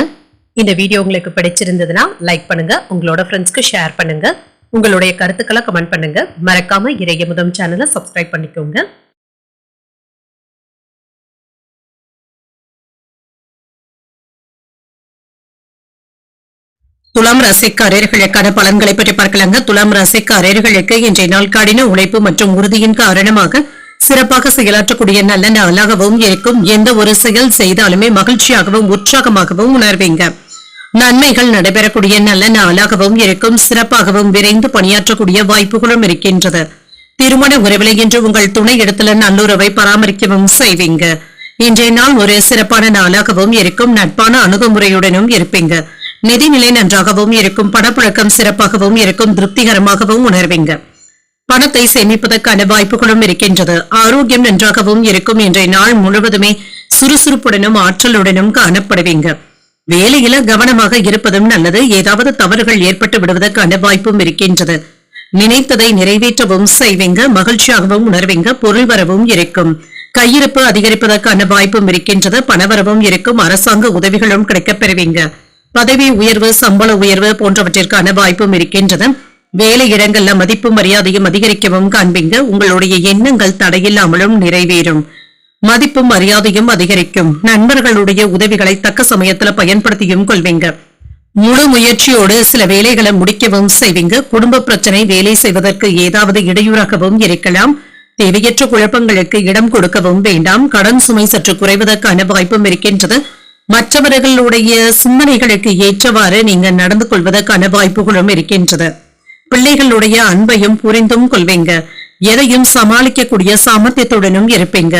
இந்த வீடியோ உங்களுக்கு பிடிச்சிருந்ததுன்னா லைக் பண்ணுங்க, உங்களோட ஃப்ரெண்ட்ஸ்க்கு ஷேர் பண்ணுங்க, உங்களுடைய கருத்துக்களை கமெண்ட் பண்ணுங்க. மறக்காம இறையமுதம் சேனலை சப்ஸ்கிரைப் பண்ணிக்கோங்க. துலாம் ராசிக்காரர்களுக்கான பலன்களை பற்றி பார்க்கலாங்க. துலாம் ராசிக்காரர்களுக்கு இன்றைய நாள் கடின உழைப்பு மற்றும் உறுதியின் காரணமாக சிறப்பாக செயலாற்றக்கூடிய நல்ல நாளாகவும் இருக்கும். எந்த ஒரு செயல் செய்தாலுமே மகிழ்ச்சியாகவும் உற்சாகமாகவும் உணர்வீங்க. நன்மைகள் நடைபெறக்கூடிய நல்ல நாளாகவும் இருக்கும். சிறப்பாகவும் விரைந்து பணியாற்றக்கூடிய வாய்ப்புகளும் இருக்கின்றது. திருமண உறவிலை இன்று உங்கள் துணை இடத்துல நல்லுறவை பராமரிக்கவும் செய்வீங்க. இன்றைய நாள் ஒரு சிறப்பான நாளாகவும் இருக்கும். நட்பான அணுகுமுறையுடனும் இருப்பீங்க. நிதிநிலை நன்றாகவும் இருக்கும். பணப்புழக்கம் சிறப்பாகவும் இருக்கும். திருப்திகரமாகவும் உணர்வீங்க. பணத்தை சேமிப்பதற்கான வாய்ப்புகளும் இருக்கின்றது. ஆரோக்கியம் நன்றாகவும் இருக்கும். இன்றைய நாள் முழுவதுமே சுறுசுறுப்புடனும் ஆற்றலுடனும் காணப்படுவீங்க. வேலையில கவனமாக இருப்பதும் நல்லது. ஏதாவது தவறுகள் ஏற்பட்டு விடுவதற்கான வாய்ப்பும் இருக்கின்றது. நினைத்ததை நிறைவேற்றவும் செய்வீங்க. மகிழ்ச்சியாகவும் உணர்வீங்க. பொருள் வரவும் இருக்கும். கையிருப்பு அதிகரிப்பதற்கான வாய்ப்பும் இருக்கின்றது. பணவரவும் இருக்கும். அரசாங்க உதவிகளும் கிடைக்கப் பெறுவீங்க. பதவி உயர்வு, சம்பள உயர்வு போன்றவற்றிற்கான வாய்ப்பும் இருக்கின்றது. வேலை இடங்கள்ல மதிப்பு மரியாதையும் அதிகரிக்கவும் காண்பீங்க. உங்களுடைய எண்ணங்கள் தடையில்லாமலும் நிறைவேறும். மதிப்பும் மரியாதையும் அதிகரிக்கும். நண்பர்களுடைய உதவிகளை தக்க சமயத்துல பயன்படுத்தியும் கொள்வீங்க. முழு முயற்சியோடு சில வேலைகளை முடிக்கவும் செய்வீங்க. குடும்ப பிரச்சனை வேலை செய்வதற்கு ஏதாவது இடையூறாகவும் இருக்கலாம். தேவையற்ற குழப்பங்களுக்கு இடம் கொடுக்கவும் வேண்டாம். கடன் சுமை சற்று குறைவதற்கான வாய்ப்பும் இருக்கின்றது. மற்றவர்களுடைய சிந்தனைகளுக்கு ஏற்றவாறு நீங்க நடந்து கொள்வதற்கான வாய்ப்புகளும் இருக்கின்றது. பிள்ளைகளுடைய அன்பையும் புரிந்தும் கொள்வீங்க. எதையும் சமாளிக்கக்கூடிய சாமர்த்தியத்துடனும் இருப்பீங்க.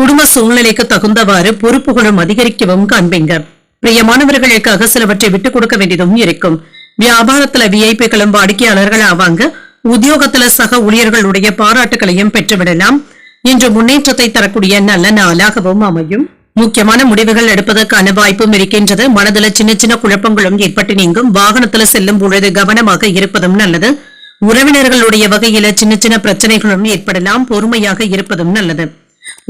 குடும்ப சூழ்நிலைக்கு தகுந்தவாறு பொறுப்புகளும் அதிகரிக்கவும் காண்பீங்க. பிரியமானவர்களுக்காக சிலவற்றை விட்டுக் கொடுக்க வேண்டியதும் இருக்கும். வியாபாரத்துல விஐபிகளும் வாடிக்கையாளர்கள் ஆவாங்க. உத்தியோகத்துல சக ஊழியர்களுடைய பாராட்டுகளையும் பெற்றுவிடலாம். இன்று முன்னேற்றத்தை தரக்கூடிய நல்ல நாளாகவும் அமையும். முக்கியமான முடிவுகள் எடுப்பதற்கான வாய்ப்பும் இருக்கின்றது. மனதுல சின்ன சின்ன குழப்பங்களும் ஏற்பட்டு நீங்கும். வாகனத்துல செல்லும் பொழுது கவனமாக இருப்பதும் நல்லது. உறவினர்களுடைய வகையில சின்ன சின்ன பிரச்சனைகளும் ஏற்படலாம். பொறுமையாக இருப்பதும் நல்லது.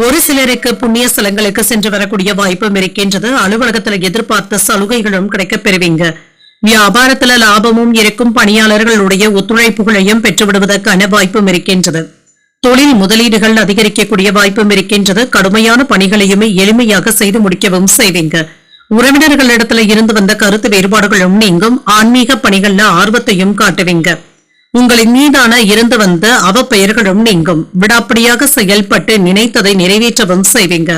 ஒரு சிலருக்கு புண்ணிய ஸ்தலங்களுக்கு சென்று வரக்கூடிய வாய்ப்பும் இருக்கின்றது. அலுவலகத்துல எதிர்பார்த்த சலுகைகளும் கிடைக்கப் பெறுவீங்க. வியாபாரத்துல லாபமும் இருக்கும். பணியாளர்களுடைய ஒத்துழைப்புகளையும் பெற்றுவிடுவதற்கான வாய்ப்பும் இருக்கின்றது. தொழில் முதலீடுகள் அதிகரிக்கக்கூடிய வாய்ப்பும் இருக்கின்றது. கடுமையான பணிகளையுமே எளிமையாக செய்து முடிக்கவும் செய்வீங்க. உறவினர்களிடத்துல இருந்து வந்த கருத்து வேறுபாடுகளும் நீங்கும். ஆன்மீக பணிகள்ல ஆர்வத்தையும் காட்டுவீங்க. உங்களின் மீதான இருந்து வந்த அவப்பெயர்களும் நீங்கும். விடாப்பிடியாக செயல்பட்டு நினைத்ததை நிறைவேற்றவும் செய்வீங்க.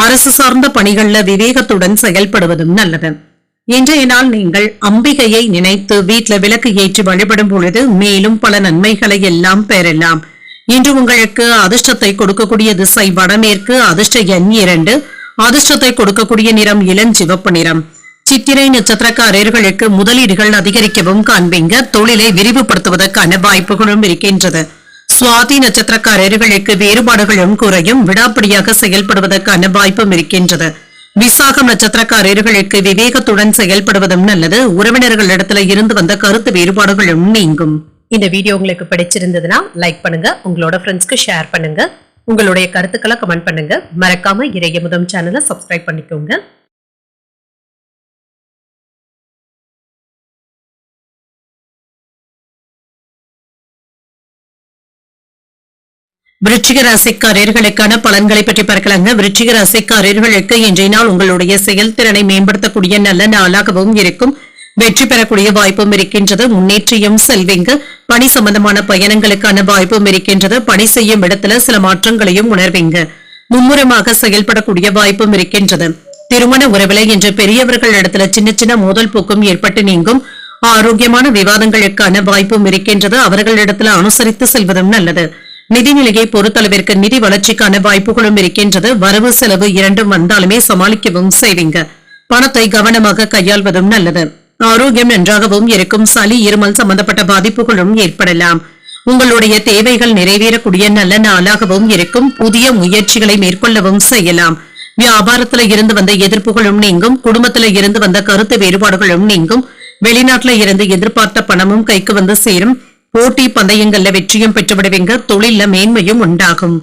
அரசு சார்ந்த பணிகள்ல விவேகத்துடன் செயல்படுவதும் நல்லது. இன்றைய நாள் நீங்கள் அம்பிகையை நினைத்து வீட்ல விளக்கு ஏற்றி வழிபடும் பொழுது மேலும் பல நன்மைகளை எல்லாம் பெறலாம். இன்று உங்களுக்கு அதிர்ஷ்டத்தை கொடுக்கக்கூடிய திசை வடமேற்கு. அதிர்ஷ்ட எண் 2. அதிர்ஷ்டத்தை கொடுக்கக்கூடிய நிறம் இளஞ்சிவப்பு நிறம். சித்திரை நட்சத்திரக்காரர்களுக்கு முதலீடுகள் அதிகரிக்கவும் காண்பீங்க. தொழிலை விரிவுபடுத்துவதற்கான வாய்ப்புகளும் இருக்கின்றது. சுவாதி நட்சத்திரக்காரர்களுக்கு வேறுபாடுகளும் குறையும். விடாப்பிடியாக செயல்படுவதற்கான வாய்ப்பும் இருக்கின்றது. விசாகம் நட்சத்திரக்காரர்களுக்கு விவேகத்துடன் செயல்படுவதும் நல்லது. உறவினர்களிடத்துல இருந்து வந்த கருத்து வேறுபாடுகளும் நீங்கும். இந்த வீடியோ உங்களுக்கு பிடிச்சிருந்ததுன்னா லைக் பண்ணுங்க, உங்களோட ஃப்ரெண்ட்ஸ்க்கு ஷேர் பண்ணுங்க, உங்களுடைய கருத்துக்களை கமெண்ட் பண்ணுங்க. மறக்காம இறையமுதம் சேனலை சப்ஸ்கிரைப் பண்ணிக்கோங்க. விருச்சிக ராசிக்காரர்களுக்கான பலன்களை பற்றி பார்க்கலாங்க. விருச்சிக ராசிக்காரர்களுக்கு இன்றைய நாள் உங்களுடைய செயல்திறனை மேம்படுத்தக்கூடிய நல்ல நாளாகவும் இருக்கும். வெற்றி பெறக்கூடிய வாய்ப்பும் இருக்கின்றது. முன்னேற்றியும் செல்வீங்க. பணி சம்பந்தமான பயணங்களுக்கான வாய்ப்பும் இருக்கின்றது. பணி செய்யும் இடத்துல சில மாற்றங்களையும் உணர்வீங்க. மும்முரமாக செயல்படக்கூடிய வாய்ப்பும் இருக்கின்றது. திருமண உறவுல இன்று பெரியவர்கள் இடத்துல சின்ன சின்ன மோதல் போக்கும் ஏற்பட்டு நீங்கும். ஆரோக்கியமான விவாதங்களுக்கான வாய்ப்பும் இருக்கின்றது. அவர்களிடத்துல அனுசரித்து செல்வதும் நல்லது. நிதிநிலையை பொறுத்தளவிற்கு நிதி வளர்ச்சிக்கான வாய்ப்புகளும் இருக்கின்றது. வரவு செலவு இரண்டும் வந்தாலுமே சமாளிக்கவும் செய்வீங்க. பணத்தை கவனமாக கையாள்வதும் நல்லது. ஆரோக்கியம் நன்றாகவும் இருக்கும். சளி இருமல் சம்பந்தப்பட்ட பாதிப்புகளும் ஏற்படலாம். உங்களுடைய தேவைகள் நிறைவேறக்கூடிய நல்ல நாளாகவும் இருக்கும். புதிய முயற்சிகளை மேற்கொள்ளவும் செய்யலாம். வியாபாரத்துல இருந்து வந்த எதிர்ப்புகளும் நீங்கும். குடும்பத்துல இருந்து வந்த கருத்து வேறுபாடுகளும் நீங்கும். வெளிநாட்டுல இருந்து எதிர்பார்த்த பணமும் கைக்கு வந்து சேரும். போட்டி பந்தயங்கள்ல வெற்றியும் பெற்றுவிடுவீங்க. தொழில மேன்மையும் உண்டாகும்.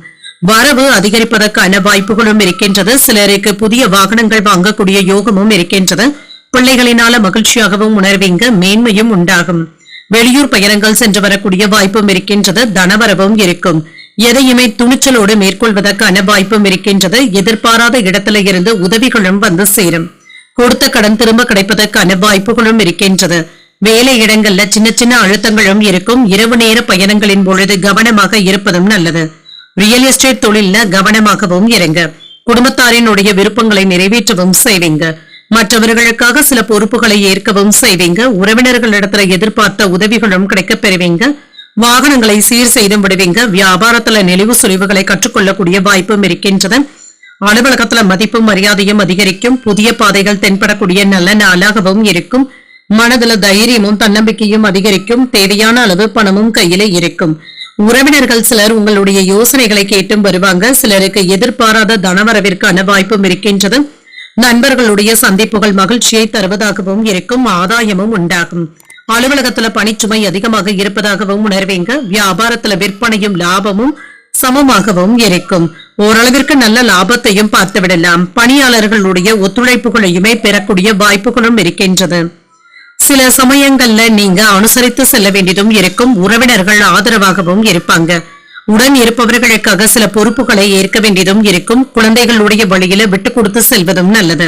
வரவு அதிகரிப்பதற்கான வாய்ப்புகளும் இருக்கின்றது. சிலருக்கு புதிய வாகனங்கள் வாங்கக்கூடிய யோகமும் இருக்கின்றது. பிள்ளைகளினால மகிழ்ச்சியாகவும் உணர்வீங்க. மேன்மையும் உண்டாகும். வெளியூர் பயணங்கள் சென்று வரக்கூடிய வாய்ப்பும் இருக்கின்றது. தனவரவும் இருக்கும். எதையுமே துணிச்சலோடு மேற்கொள்வதற்கான வாய்ப்பும் இருக்கின்றது. எதிர்பாராத இடத்துல இருந்து உதவிகளும் வந்து சேரும். கொடுத்த கடன் திரும்ப கிடைப்பதற்கான வாய்ப்புகளும் இருக்கின்றது. வேலை இடங்கள்ல சின்ன சின்ன அழுத்தங்களும் இருக்கும். இரவு நேர பயணங்களின் பொழுது கவனமாக இருப்பதும் நல்லது. ரியல் எஸ்டேட் தொழில்ல கவனமாகவும் இருங்க. குடும்பத்தாரினுடைய விருப்பங்களை நிறைவேற்றவும் செய்வீங்க. மற்றவர்களுக்காக சில பொறுப்புகளை ஏற்கவும் செய்வீங்க. உறவினர்களிடத்துல எதிர்பார்த்த உதவிகளும் கிடைக்கப் பெறுவீங்க. வாகனங்களை சீர் செய்து விடுவீங்க. வியாபாரத்துல நெளிவு சுழிவுகளை கற்றுக்கொள்ளக்கூடிய வாய்ப்பும் இருக்கின்றது. அலுவலகத்துல மதிப்பும் மரியாதையும் அதிகரிக்கும். புதிய பாதைகள் தென்படக்கூடிய நல்ல நாளாகவும் இருக்கும். மனதுல தைரியமும் தன்னம்பிக்கையும் அதிகரிக்கும். தேவையான அளவு பணமும் கையில இருக்கும். உறவினர்கள் சிலர் உங்களுடைய யோசனைகளை கேட்டும் வருவாங்க. சிலருக்கு எதிர்பாராத தனவரவிற்கான வாய்ப்பும் இருக்கின்றது. நண்பர்களுடைய சந்திப்புகள் மகிழ்ச்சியை தருவதாகவும் இருக்கும். ஆதாயமும் உண்டாகும். அலுவலகத்துல பணிச்சுமை அதிகமாக இருப்பதாகவும் உணர்வீங்க. வியாபாரத்துல விற்பனையும் லாபமும் சமமாகவும் இருக்கும். ஓரளவிற்கு நல்ல லாபத்தையும் பார்த்து விடலாம். பணியாளர்களுடைய ஒத்துழைப்புகளையுமே பெறக்கூடிய வாய்ப்புகளும் இருக்கின்றது. சில சமயங்கள்ல நீங்க அனுசரித்து செல்ல வேண்டியதும் இருக்கும். உறவினர்கள் ஆதரவாகவும் இருப்பாங்க. உடன் இருப்பவர்களுக்காக சில பொறுப்புகளை ஏற்க வேண்டியதும் இருக்கும். குழந்தைகளுடைய வழியில விட்டு கொடுத்து செல்வதும் நல்லது.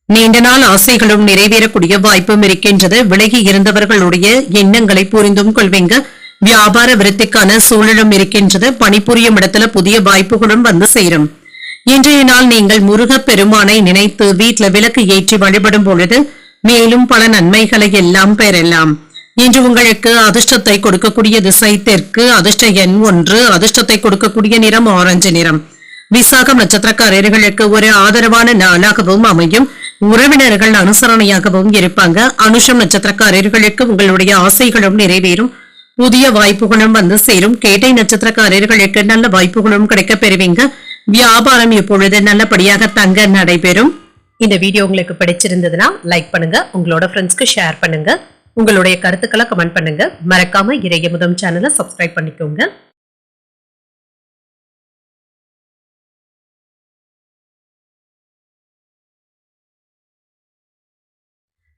நீண்ட நாள் ஆசைகளும் நிறைவேறக்கூடிய வாய்ப்பும் இருக்கின்றது. விலகி இருந்தவர்களுடைய எண்ணங்களை புரிந்தும் கொள்வீங்க. வியாபார விருத்திக்கான சூழலும் இருக்கின்றது. பணிபுரியும் இடத்துல புதிய வாய்ப்புகளும் வந்து சேரும். இன்றைய நாள் நீங்கள் முருகப் பெருமானை நினைத்து வீட்டுல விளக்கு ஏற்றி வழிபடும் பொழுது மேலும் பல நன்மைகளை எல்லாம் பெறலாம். இன்று உங்களுக்கு அதிர்ஷ்டத்தை கொடுக்கக்கூடிய திசை தெற்கு. அதிர்ஷ்ட எண் 1. அதிர்ஷ்டத்தை கொடுக்கக்கூடிய நிறம் ஆரஞ்சு நிறம். விசாகம் நட்சத்திரக்காரர்களுக்கு ஒரு ஆதரவான நாளாகவும் அமையும். உறவினர்கள் அனுசரணையாகவும் இருப்பாங்க. அனுஷம் நட்சத்திரக்காரர்களுக்கு உங்களுடைய ஆசைகளும் நிறைவேறும். புதிய வாய்ப்புகளும் வந்து சேரும். கேட்டை நட்சத்திரக்காரர்களுக்கு நல்ல வாய்ப்புகளும் கிடைக்க பெறுவீங்க. வியாபாரம் இப்பொழுது நல்லபடியாக தங்க நடைபெறும். இந்த வீடியோ உங்களுக்கு பிடிச்சிருந்ததுன்னா லைக் பண்ணுங்க. உங்களோட ஃப்ரெண்ட்ஸ்க்கு ஷேர் பண்ணுங்க. உங்களுடைய கருத்துக்களை கமெண்ட் பண்ணுங்க. மறக்காம இறையமுதம் சேனலை சப்ஸ்கிரைப் பண்ணிக்கோங்க.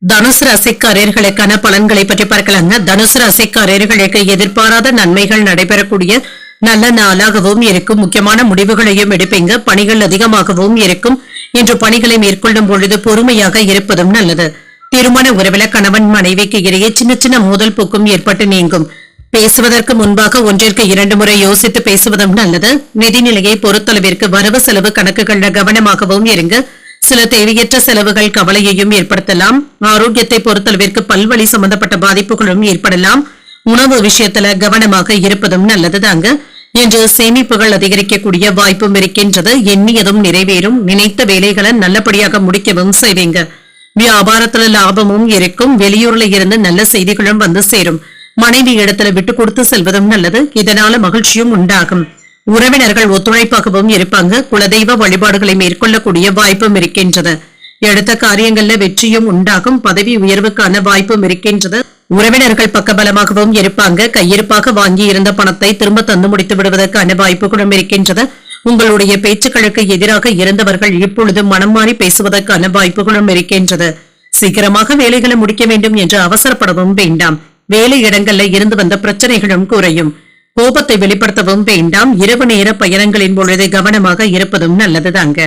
தனுசு ராசிக்காரர்களுக்கான பலன்களை பற்றி பார்க்கலாங்க. தனுசு ராசிக்காரர்களுக்கு எதிர்பாராத நன்மைகள் நடைபெறக்கூடிய நல்ல நாளாகவும் இருக்கும். முக்கியமான முடிவுகளையும் எடுப்பீங்க. பணிகள் அதிகமாகவும் இருக்கும். இன்று பணிகளை மேற்கொள்ளும் பொழுது பொறுமையாக இருப்பதும் நல்லது. திருமண உறவில கணவன் மனைவிக்கு இடையே சின்ன சின்ன மோதல் போக்கும் ஏற்பட்டு நீங்கும். பேசுவதற்கு முன்பாக 1-2 முறை யோசித்து பேசுவதும் நல்லது. நிதிநிலையை பொறுத்தளவிற்கு வரவு செலவு கணக்குகள்ல கவனமாகவும் இருங்க. சில தேவையற்ற செலவுகள் கவலையையும் ஏற்படுத்தலாம். ஆரோக்கியத்தை பொறுத்தளவிற்கு பல்வழி சம்பந்தப்பட்ட பாதிப்புகளும் ஏற்படலாம். உணவு விஷயத்துல கவனமாக இருப்பதும் நல்லது தாங்க. இன்று சேமிப்புகள் அதிகரிக்கக்கூடிய வாய்ப்பும் இருக்கின்றது. எண்ணியதும் நிறைவேறும். நினைத்த வேலைகளை நல்லபடியாக முடிக்கவும் செய்வீங்க. வியாபாரத்துல லாபமும் இருக்கும். வெளியூர்ல இருந்து நல்ல செய்திகளும் வந்து சேரும். மனைவி இடத்துல விட்டு கொடுத்து செல்வதும் நல்லது. இதனால மகிழ்ச்சியும் உண்டாகும். உறவினர்கள் ஒத்துழைப்பாகவும் இருப்பாங்க. குலதெய்வ வழிபாடுகளை மேற்கொள்ளக்கூடிய வாய்ப்பும் இருக்கின்றது. எடுத்த காரியங்கள்ல வெற்றியும் உண்டாகும். பதவி உயர்வுக்கான வாய்ப்பும் இருக்கின்றது. உறவினர்கள் பக்கபலமாகவும் இருப்பாங்க. கையிருப்பாக வாங்கி இருந்த பணத்தை திரும்ப தந்து முடித்து விடுவதற்கான வாய்ப்புகளும் இருக்கின்றது. உங்களுடைய பேச்சுக்களுக்கு எதிராக இருந்தவர்கள் இப்பொழுது மனம் மாறி பேசுவதற்கான வாய்ப்புகளும் இருக்கின்றது. சீக்கிரமாக வேலைகளை முடிக்க வேண்டும் என்று அவசரப்படவும் வேண்டாம். வேலை இடங்கள்ல இருந்து வந்த பிரச்சனைகளும் குறையும். கோபத்தை வெளிப்படுத்தவும் வேண்டாம். இரவு நேர பயணங்களின் பொழுது கவனமாக இருப்பதும் நல்லதுதாங்க.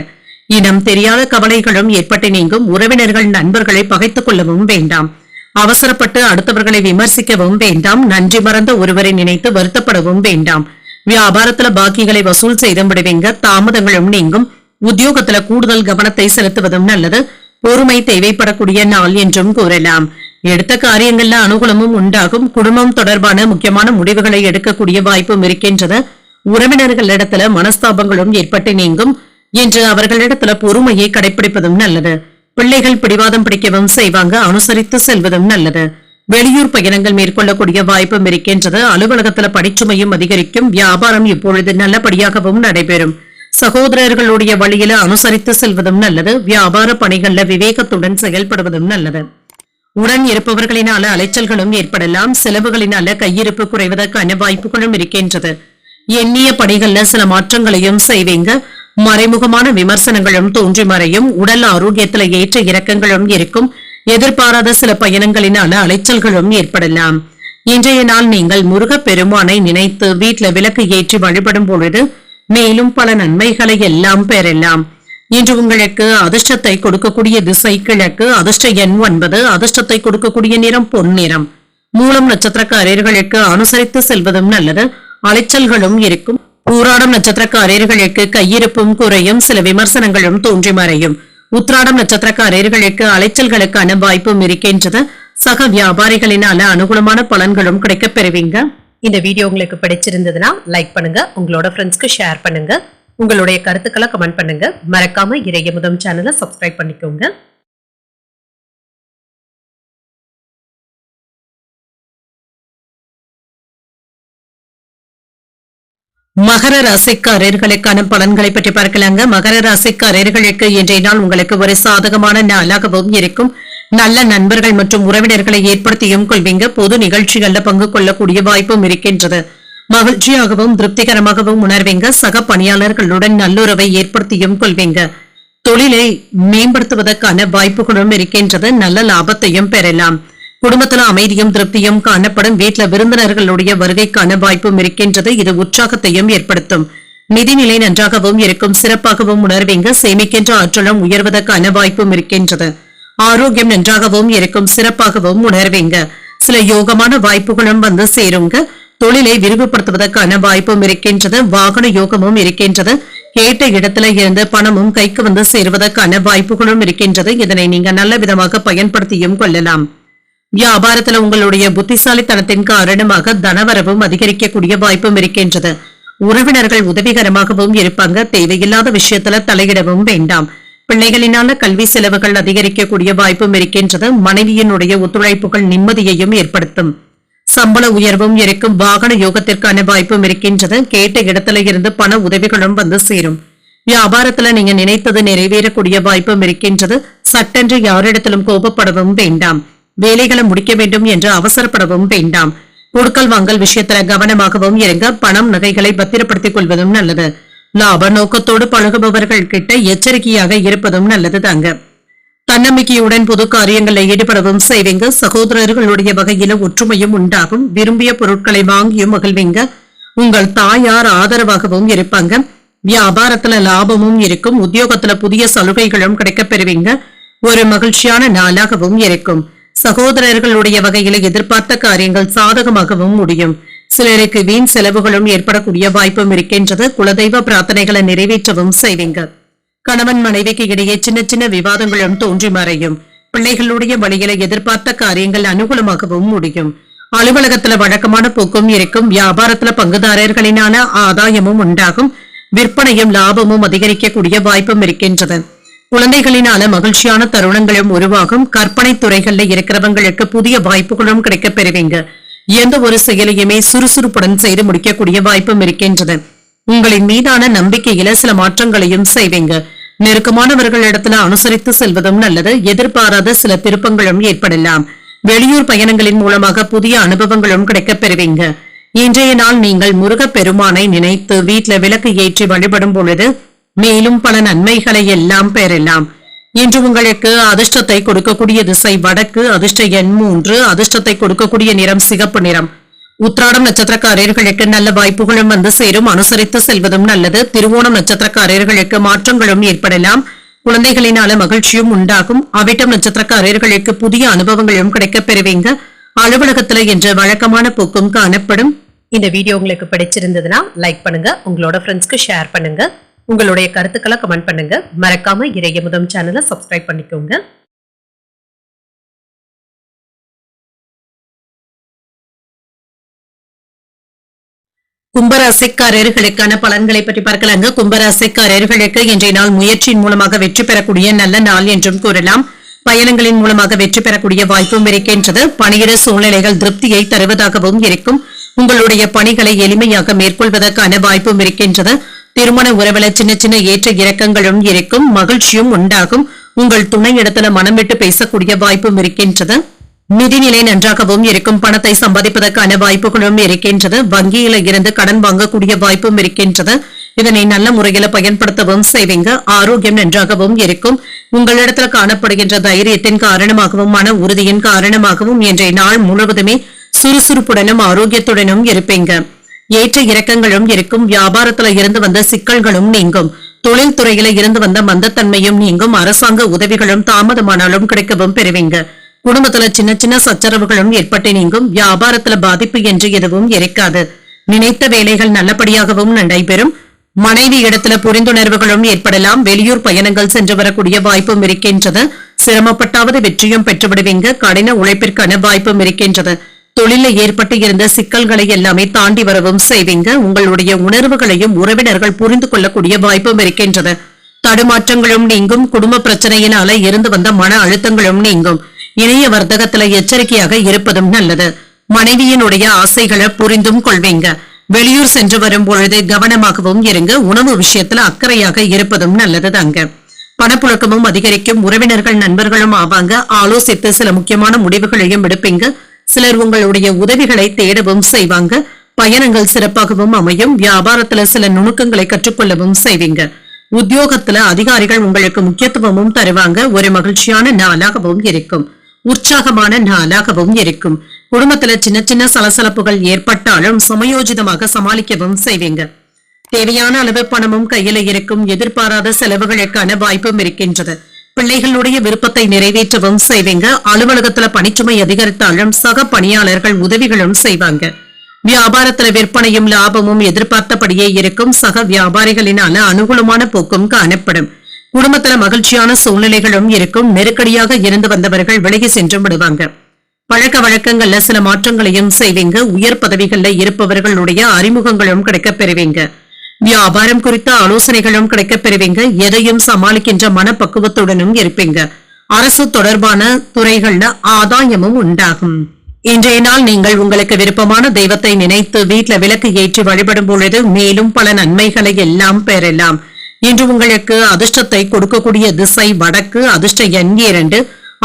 இனம் தெரியாத கவலைகளும் ஏற்பட்டு நீங்கும். உறவினர்கள் நண்பர்களை பகைத்துக் கொள்ளவும் வேண்டாம். அவசரப்பட்டு அடுத்தவர்களை விமர்சிக்கவும் வேண்டாம். நன்றி மறந்த ஒருவரை நினைத்து வருத்தப்படவும் வேண்டாம். வியாபாரத்துல பாக்கிகளை வசூல் செய்து விடுவீங்க. தாமதங்களும் நீங்கும். உத்தியோகத்துல கூடுதல் கவனத்தை செலுத்துவதும் நல்லது. பொறுமை தேவைப்படக்கூடிய நாள் என்றும் கூறலாம். எடுத்த காரியங்கள்ல அனுகூலமும் உண்டாகும். குடும்பம் தொடர்பான முக்கியமான முடிவுகளை எடுக்கக்கூடிய வாய்ப்பும் இருக்கின்றது. உறவினர்களிடத்துல மனஸ்தாபங்களும் ஏற்பட்டு நீங்கும். என்று அவர்களிடத்துல பொறுமையை கடைபிடிப்பதும் நல்லது. பிள்ளைகள் பிடிவாதம் பிடிக்கவும் செய்வாங்க. அனுசரித்து செல்வதும் நல்லது. வெளியூர் பயணங்கள் மேற்கொள்ளக்கூடிய வாய்ப்பும் இருக்கின்றது. அலுவலகத்துல பணிச்சுமையும் அதிகரிக்கும். வியாபாரம் இப்பொழுது நல்லபடியாகவும் நடைபெறும். சகோதரர்களுடைய வழியில அனுசரித்து செல்வதும் நல்லது. வியாபார பணிகள்ல விவேகத்துடன் செயல்படுவதும் நல்லது. உடன் இருப்பவர்களினால அலைச்சல்களும் ஏற்படலாம். செலவுகளினால கையிருப்பு குறைவதற்கான வாய்ப்புகளும் இருக்கின்றது. எண்ணிய பணிகள்ல சில மாற்றங்களையும் செய்வீங்க. மறைமுகமான விமர்சனங்களும் தோன்றி மறையும். உடல் ஆரோக்கியத்துல ஏற்ற இறக்கங்களும் இருக்கும். எதிர்பாராத சில பயணங்களினால அலைச்சல்களும் ஏற்படலாம். இன்றைய நாள் நீங்கள் முருகப் பெருமானை நினைத்து வீட்டுல விளக்கு ஏற்றி வழிபடும் பொழுது மேலும் பல நன்மைகளை எல்லாம் பெறலாம். இன்று உங்களுக்கு அதிர்ஷ்டத்தை கொடுக்கக்கூடிய திசை கிழக்கு. அதிர்ஷ்ட எண் 9. அதிர்ஷ்டத்தை கொடுக்கக்கூடிய நிறம் பொன்னிறம். மூலம் நட்சத்திரக்காரர்களுக்கு அனுசரித்து செல்வதும் நல்லது. அலைச்சல்களும் இருக்கும். பூராடம் நட்சத்திரக்காரர்களுக்கு கையிருப்பும் குறையும். சில விமர்சனங்களும் தோன்றி மறையும். உத்திராடம் நட்சத்திரக்காரர்களுக்கு அலைச்சல்களுக்கான வாய்ப்பும் இருக்கின்றது. சக வியாபாரிகளினால அனுகூலமான பலன்களும் கிடைக்கப் பெறுவீங்க. இந்த வீடியோ உங்களுக்கு பிடிச்சிருந்ததுன்னா லைக் பண்ணுங்க. உங்களோட ஃப்ரெண்ட்ஸ்க்கு ஷேர் பண்ணுங்க. உங்களுடைய கருத்துக்களை கமெண்ட் பண்ணுங்க. மறக்காம இறையமுதம் சேனலை சப்ஸ்கிரைப் பண்ணிக்கோங்க. மகர ராசிக்காரர்களுக்கான பலன்களை பற்றி பார்க்கலாங்க. மகர ராசிக்காரர்களுக்கு இன்றைய நாள் உங்களுக்கு ஒரு சாதகமான நாளாகவும் இருக்கும். நல்ல நண்பர்கள் மற்றும் உறவினர்களை ஏற்படுத்தியும் கொள்வீங்க. பொது நிகழ்ச்சிகள்ல பங்கு கொள்ளக்கூடிய வாய்ப்பும் இருக்கின்றது. மகிழ்ச்சியாகவும் திருப்திகரமாகவும் உணர்வீங்க. சக பணியாளர்களுடன் நல்லுறவை ஏற்படுத்தியும் கொள்வீங்க. தொழிலை மேம்படுத்துவதற்கான வாய்ப்புகளும் இருக்கின்றது. நல்ல லாபத்தையும் பெறலாம். குடும்பத்துல அமைதியும் திருப்தியும் காணப்படும். வீட்டுல விருந்தினர்களுடைய வருகைக்கான வாய்ப்பும் இருக்கின்றது. இது உற்சாகத்தையும் ஏற்படுத்தும். நிதிநிலை நன்றாகவும் இருக்கும். சிறப்பாகவும் உணர்வீங்க. சேமிக்கின்ற ஆற்றலும் உயர்வதற்கான வாய்ப்பும் இருக்கின்றது. ஆரோக்கியம் நன்றாகவும் இருக்கும். சிறப்பாகவும் உணர்வீங்க. சில யோகமான வாய்ப்புகளும் வந்து சேருங்க. தொழிலை விரிவுபடுத்துவதற்கான வாய்ப்பும் இருக்கின்றது. வாகன யோகமும் இருக்கின்றது. கேட்ட இடத்துல இருந்து பணமும் கைக்கு வந்து சேருவதற்கான வாய்ப்புகளும் இருக்கின்றது. இதனை நீங்க நல்ல விதமாக பயன்படுத்தியும் கொள்ளலாம். வியாபாரத்துல உங்களுடைய புத்திசாலித்தனத்தின் காரணமாக தனவரவும் அதிகரிக்கக்கூடிய வாய்ப்பும் இருக்கின்றது. உறவினர்கள் உதவிகரமாகவும் இருப்பாங்க. தேவையில்லாத விஷயத்துல தலையிடவும் வேண்டாம். பிள்ளைகளினால கல்வி செலவுகள் அதிகரிக்கக்கூடிய வாய்ப்பும் இருக்கின்றது. மனைவியினுடைய ஒத்துழைப்புகள் நிம்மதியையும் ஏற்படுத்தும். சம்பள உயர்வும் இருக்கும். வாகன யோகத்திற்கான வாய்ப்பும் இருக்கின்றது. கேட்ட இடத்துல இருந்து பண உதவிகளும் வந்து சேரும். வியாபாரத்துல நீங்க நினைத்தது நிறைவேறக்கூடிய வாய்ப்பும் இருக்கின்றது. சட்டென்று யாரிடத்திலும் கோபப்படவும் வேண்டாம். வேலைகளை முடிக்க வேண்டும் என்று அவசரப்படவும் வேண்டாம். கொடுக்கல் வாங்கல் விஷயத்துல கவனமாகவும் இருங்க. பணம் நகைகளை பத்திரப்படுத்திக் கொள்வதும் நல்லது. லாப நோக்கத்தோடு பழகுபவர்கள் கிட்ட எச்சரிக்கையாக இருப்பதும் நல்லது தாங்க. தன்னம்பிக்கையுடன் பொது காரியங்களில் ஈடுபடவும் செய்வீங்க. சகோதரர்களுடைய வகையில ஒற்றுமையும் உண்டாகும். விரும்பிய பொருட்களை வாங்கியும் மகிழ்வீங்க. உங்கள் தாயார் ஆதரவாகவும் இருப்பாங்க. வியாபாரத்துல லாபமும் இருக்கும். உத்தியோகத்துல புதிய சலுகைகளும் கிடைக்கப் பெறுவீங்க. ஒரு மகிழ்ச்சியான நாளாகவும் இருக்கும். சகோதரர்களுடைய வகையில எதிர்பார்த்த காரியங்கள் சாதகமாகவும் முடியும். சிலருக்கு வீண் செலவுகளும் ஏற்படக்கூடிய வாய்ப்பும் இருக்கின்றது. குலதெய்வ பிரார்த்தனைகளை நிறைவேற்றவும் செய்வீங்க. கணவன் மனைவிக்கு இடையே சின்ன சின்ன விவாதங்களும் தோன்றி மறையும். பிள்ளைகளுடைய வழியில எதிர்பார்த்த காரியங்கள் அனுகூலமாகவும் முடியும். அலுவலகத்துல வழக்கமான போக்கும் இருக்கும். வியாபாரத்துல பங்குதாரர்களினான ஆதாயமும் உண்டாகும். விற்பனையும் லாபமும் அதிகரிக்கக்கூடிய வாய்ப்பும் இருக்கின்றது. குழந்தைகளினால மகிழ்ச்சியான தருணங்களும் உருவாகும். கற்பனை துறைகள்ல இருக்கிறவங்களுக்கு புதிய வாய்ப்புகளும் கிடைக்கப் பெறுவீங்க. எந்த ஒரு செயலையுமே சுறுசுறுப்புடன் செய்து முடிக்கக்கூடிய வாய்ப்பும் இருக்கின்றது. உங்களின் மீதான நம்பிக்கையில சில மாற்றங்களையும் செய்வீங்க. நெருக்கமானவர்களிடத்துல அனுசரித்து செல்வதும் நல்லது. எதிர்பாராத சில திருப்பங்களும் ஏற்படலாம். வெளியூர் பயணங்களின் மூலமாக புதிய அனுபவங்களும் கிடைக்கப் பெறுவீங்க. இன்றைய நாள் நீங்கள் முருகப் பெருமானை நினைத்து வீட்டுல விளக்கு ஏற்றி வழிபடும் பொழுது மேலும் பல நன்மைகளை எல்லாம் பெறலாம். இன்று உங்களுக்கு அதிர்ஷ்டத்தை கொடுக்கக்கூடிய திசை வடக்கு. அதிர்ஷ்ட எண் 3. அதிர்ஷ்டத்தை கொடுக்கக்கூடிய நிறம் சிகப்பு நிறம். உத்திராடம் நட்சத்திரக்காரர்களுக்கு நல்ல வாய்ப்புகளும் வந்து சேரும், அனுசரித்து செல்வதும் நல்லது. திருவோணம் நட்சத்திரக்காரர்களுக்கு மாற்றங்களும் ஏற்படலாம், குழந்தைகளினால மகிழ்ச்சியும் உண்டாகும். அவிட்டம் நட்சத்திரக்காரர்களுக்கு புதிய அனுபவங்களும் கிடைக்கப் பெறுவீங்க. அலுவலகத்துல என்ற வழக்கமான போக்கும் காணப்படும். இந்த வீடியோ உங்களுக்கு பிடிச்சிருந்ததுன்னா லைக் பண்ணுங்க, உங்களோட ஃப்ரெண்ட்ஸ்க்கு ஷேர் பண்ணுங்க, உங்களுடைய கருத்துக்களை கமெண்ட் பண்ணுங்க. மறக்காம இறையமுதம் சேனலை சப்ஸ்கிரைப் பண்ணிக்கோங்க. கும்பராசிக்காரர்களுக்கான பலன்களை பற்றி பார்க்கலாங்க. கும்பராசிக்காரர்களுக்கு இன்றைய நாள் முயற்சியின் மூலமாக வெற்றி பெறக்கூடிய நல்ல நாள் என்றும் கூறலாம். பயணங்களின் மூலமாக வெற்றி பெறக்கூடிய வாய்ப்பும் இருக்கின்றது. பணியிட சூழ்நிலைகள் திருப்தியை தருவதாகவும் இருக்கும். உங்களுடைய பணிகளை எளிமையாக மேற்கொள்வதற்கான வாய்ப்பும் இருக்கின்றது. திருமண உறவுல சின்ன சின்ன ஏற்ற இறக்கங்களும் இருக்கும், மகிழ்ச்சியும் உண்டாகும். உங்கள் துணை இடத்துல மனம் விட்டு பேசக்கூடிய வாய்ப்பும் இருக்கின்றது. நிதிநிலை நன்றாகவும் இருக்கும், பணத்தை சம்பாதிப்பதற்கான வாய்ப்புகளும் இருக்கின்றது. வங்கியில இருந்து கடன் வாங்கக்கூடிய வாய்ப்பும் இருக்கின்றது. இதனை நல்ல முறையில பயன்படுத்தவும் செய்வீங்க. ஆரோக்கியம் நன்றாகவும் இருக்கும். உங்களிடத்துல காணப்படுகின்ற தைரியத்தின் காரணமாகவும் மன உறுதியின் காரணமாகவும் இன்றைய நாள் முழுவதுமே சுறுசுறுப்புடனும் ஆரோக்கியத்துடனும் இருப்பீங்க. ஏற்ற இறக்கங்களும் இருக்கும். வியாபாரத்துல இருந்து வந்த சிக்கல்களும் நீங்கும். தொழில் துறையில இருந்து வந்த மந்தத்தன்மையும் நீங்கும். அரசாங்க உதவிகளும் தாமதமானாலும் கிடைக்கவும் பெறுவீங்க. குடும்பத்துல சின்ன சின்ன சச்சரவுகளும் ஏற்பட்டு நீங்கும். வியாபாரத்துல பாதிப்பு என்று எதுவும் இருக்காது. நினைத்த வேலைகள் நல்லபடியாகவும் நடைபெறும். மனைவி இடத்துல புரிந்துணர்வுகளும் ஏற்படலாம். வெளியூர் பயணங்கள் சென்று வரக்கூடிய வாய்ப்பும் இருக்கின்றது. சிரமப்பட்டாவது வெற்றியும் பெற்றுவிடுவீங்க. கடின உழைப்பிற்கான வாய்ப்பும் இருக்கின்றது. தொழிலில் ஏற்பட்டு இருந்த சிக்கல்களை எல்லாமே தாண்டி வரவும் செய்வீங்க. உங்களுடைய உணர்வுகளையும் உறவினர்கள் புரிந்து கொள்ளக்கூடிய வாய்ப்பும் இருக்கின்றது. தடுமாற்றங்களும் நீங்கும். குடும்ப பிரச்சனையினால இருந்து வந்த மன அழுத்தங்களும் நீங்கும். இணைய வர்த்தகத்துல எச்சரிக்கையாக இருப்பதும் நல்லது. மனைவியினுடைய ஆசைகளை புரிந்தும் கொள்வீங்க. வெளியூர் சென்று வரும் பொழுது கவனமாகவும் இருங்க. உணவு விஷயத்துல அக்கறையாக இருப்பதும் நல்லது தாங்க. பணப்புழக்கமும் அதிகரிக்கும். உறவினர்கள் நண்பர்களும் ஆவாங்க. ஆலோசித்து சில முக்கியமான முடிவுகளையும் எடுப்பீங்க. சிலர் உங்களுடைய உதவிகளை தேடவும் செய்வாங்க. பயணங்கள் சிறப்பாகவும் அமையும். வியாபாரத்துல சில நுணுக்கங்களை கற்றுக்கொள்ளவும் செய்வீங்க. உத்தியோகத்துல அதிகாரிகள் உங்களுக்கு முக்கியத்துவமும் தருவாங்க. ஒரு மகிழ்ச்சியான நாளாகவும் இருக்கும். உற்சாகமான நாளாகவும் இருக்கும். குடும்பத்துல சின்ன சின்ன சலசலப்புகள் ஏற்பட்டாலும் சமயோஜிதமாக சமாளிக்கவும் செய்வீங்க. தேவையான அளவு பணமும் கையில இருக்கும். எதிர்பாராத செலவுகளுக்கான வாய்ப்பும் இருக்கின்றது. பிள்ளைகளுடைய விருப்பத்தை நிறைவேற்றவும் செய்வீங்க. அலுவலகத்துல பணிச்சுமை அதிகரித்தாலும் சக பணியாளர்கள் உதவிகளும் செய்வாங்க. வியாபாரத்துல விற்பனையும் லாபமும் எதிர்பார்த்தபடியே இருக்கும். சக வியாபாரிகளினால அனுகூலமான போக்கும் காணப்படும். குடும்பத்துல மகிழ்ச்சியான சூழ்நிலைகளும் இருக்கும். நெருக்கடியாக இருந்து வந்தவர்கள் விலகி சென்று விடுவாங்க. பழக்க வழக்கங்கள்ல சில மாற்றங்களையும் செய்வீங்க. உயர் பதவிகள்ல இருப்பவர்களுடைய அறிமுகங்களும் கிடைக்கப் பெறுவீங்க. வியாபாரம் குறித்த ஆலோசனைகளும் கிடைக்கப் பெறுவீங்க. எதையும் சமாளிக்கின்ற மனப்பக்குவத்துடனும் இருப்பீங்க. அரசு தொடர்பான துறைகள்ல ஆதாயமும் உண்டாகும். இன்றைய நாள் நீங்கள் உங்களுக்கு விருப்பமான தெய்வத்தை நினைத்து வீட்டுல விளக்கு ஏற்றி வழிபடும் பொழுது மேலும் பல நன்மைகளை எல்லாம் பெறலாம். இன்று உங்களுக்கு அதிர்ஷ்டத்தை கொடுக்கக்கூடிய திசை வடக்கு. அதிர்ஷ்ட எண் 2.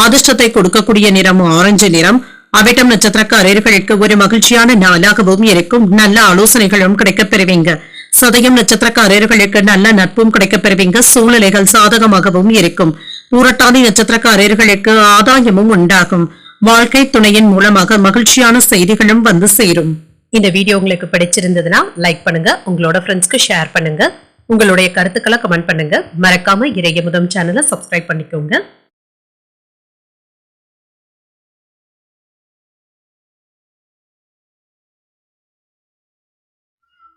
அதிர்ஷ்டத்தை கொடுக்கக்கூடிய நிறம் ஆரஞ்சு நிறம். அவிட்டம் நட்சத்திரக்காரர்களுக்கு ஒரு மகிழ்ச்சியான நாளாகவும் இருக்கும். நல்ல ஆலோசனைகளும் கிடைக்கப் பெறுவீங்க. சதயம் நட்சத்திரக்காரர்களுக்கு நல்ல நட்பும் கிடைக்கப் பெறுவீங்க. சூழ்நிலைகள் சாதகமாகவும் இருக்கும். பூரட்டாதி நட்சத்திரக்காரர்களுக்கு ஆதாயமும் உண்டாகும். வாழ்க்கை துணையின் மூலமாக மகிழ்ச்சியான செய்திகளும் வந்து சேரும். இந்த வீடியோ உங்களுக்கு பிடிச்சிருந்ததுன்னா லைக் பண்ணுங்க, உங்களோட ஃப்ரெண்ட்ஸ்க்கு ஷேர் பண்ணுங்க, உங்களுடைய கருத்துக்களை கமெண்ட் பண்ணுங்க. மறக்காம இறையமுதம் சேனலை சப்ஸ்கிரைப் பண்ணிக்கோங்க.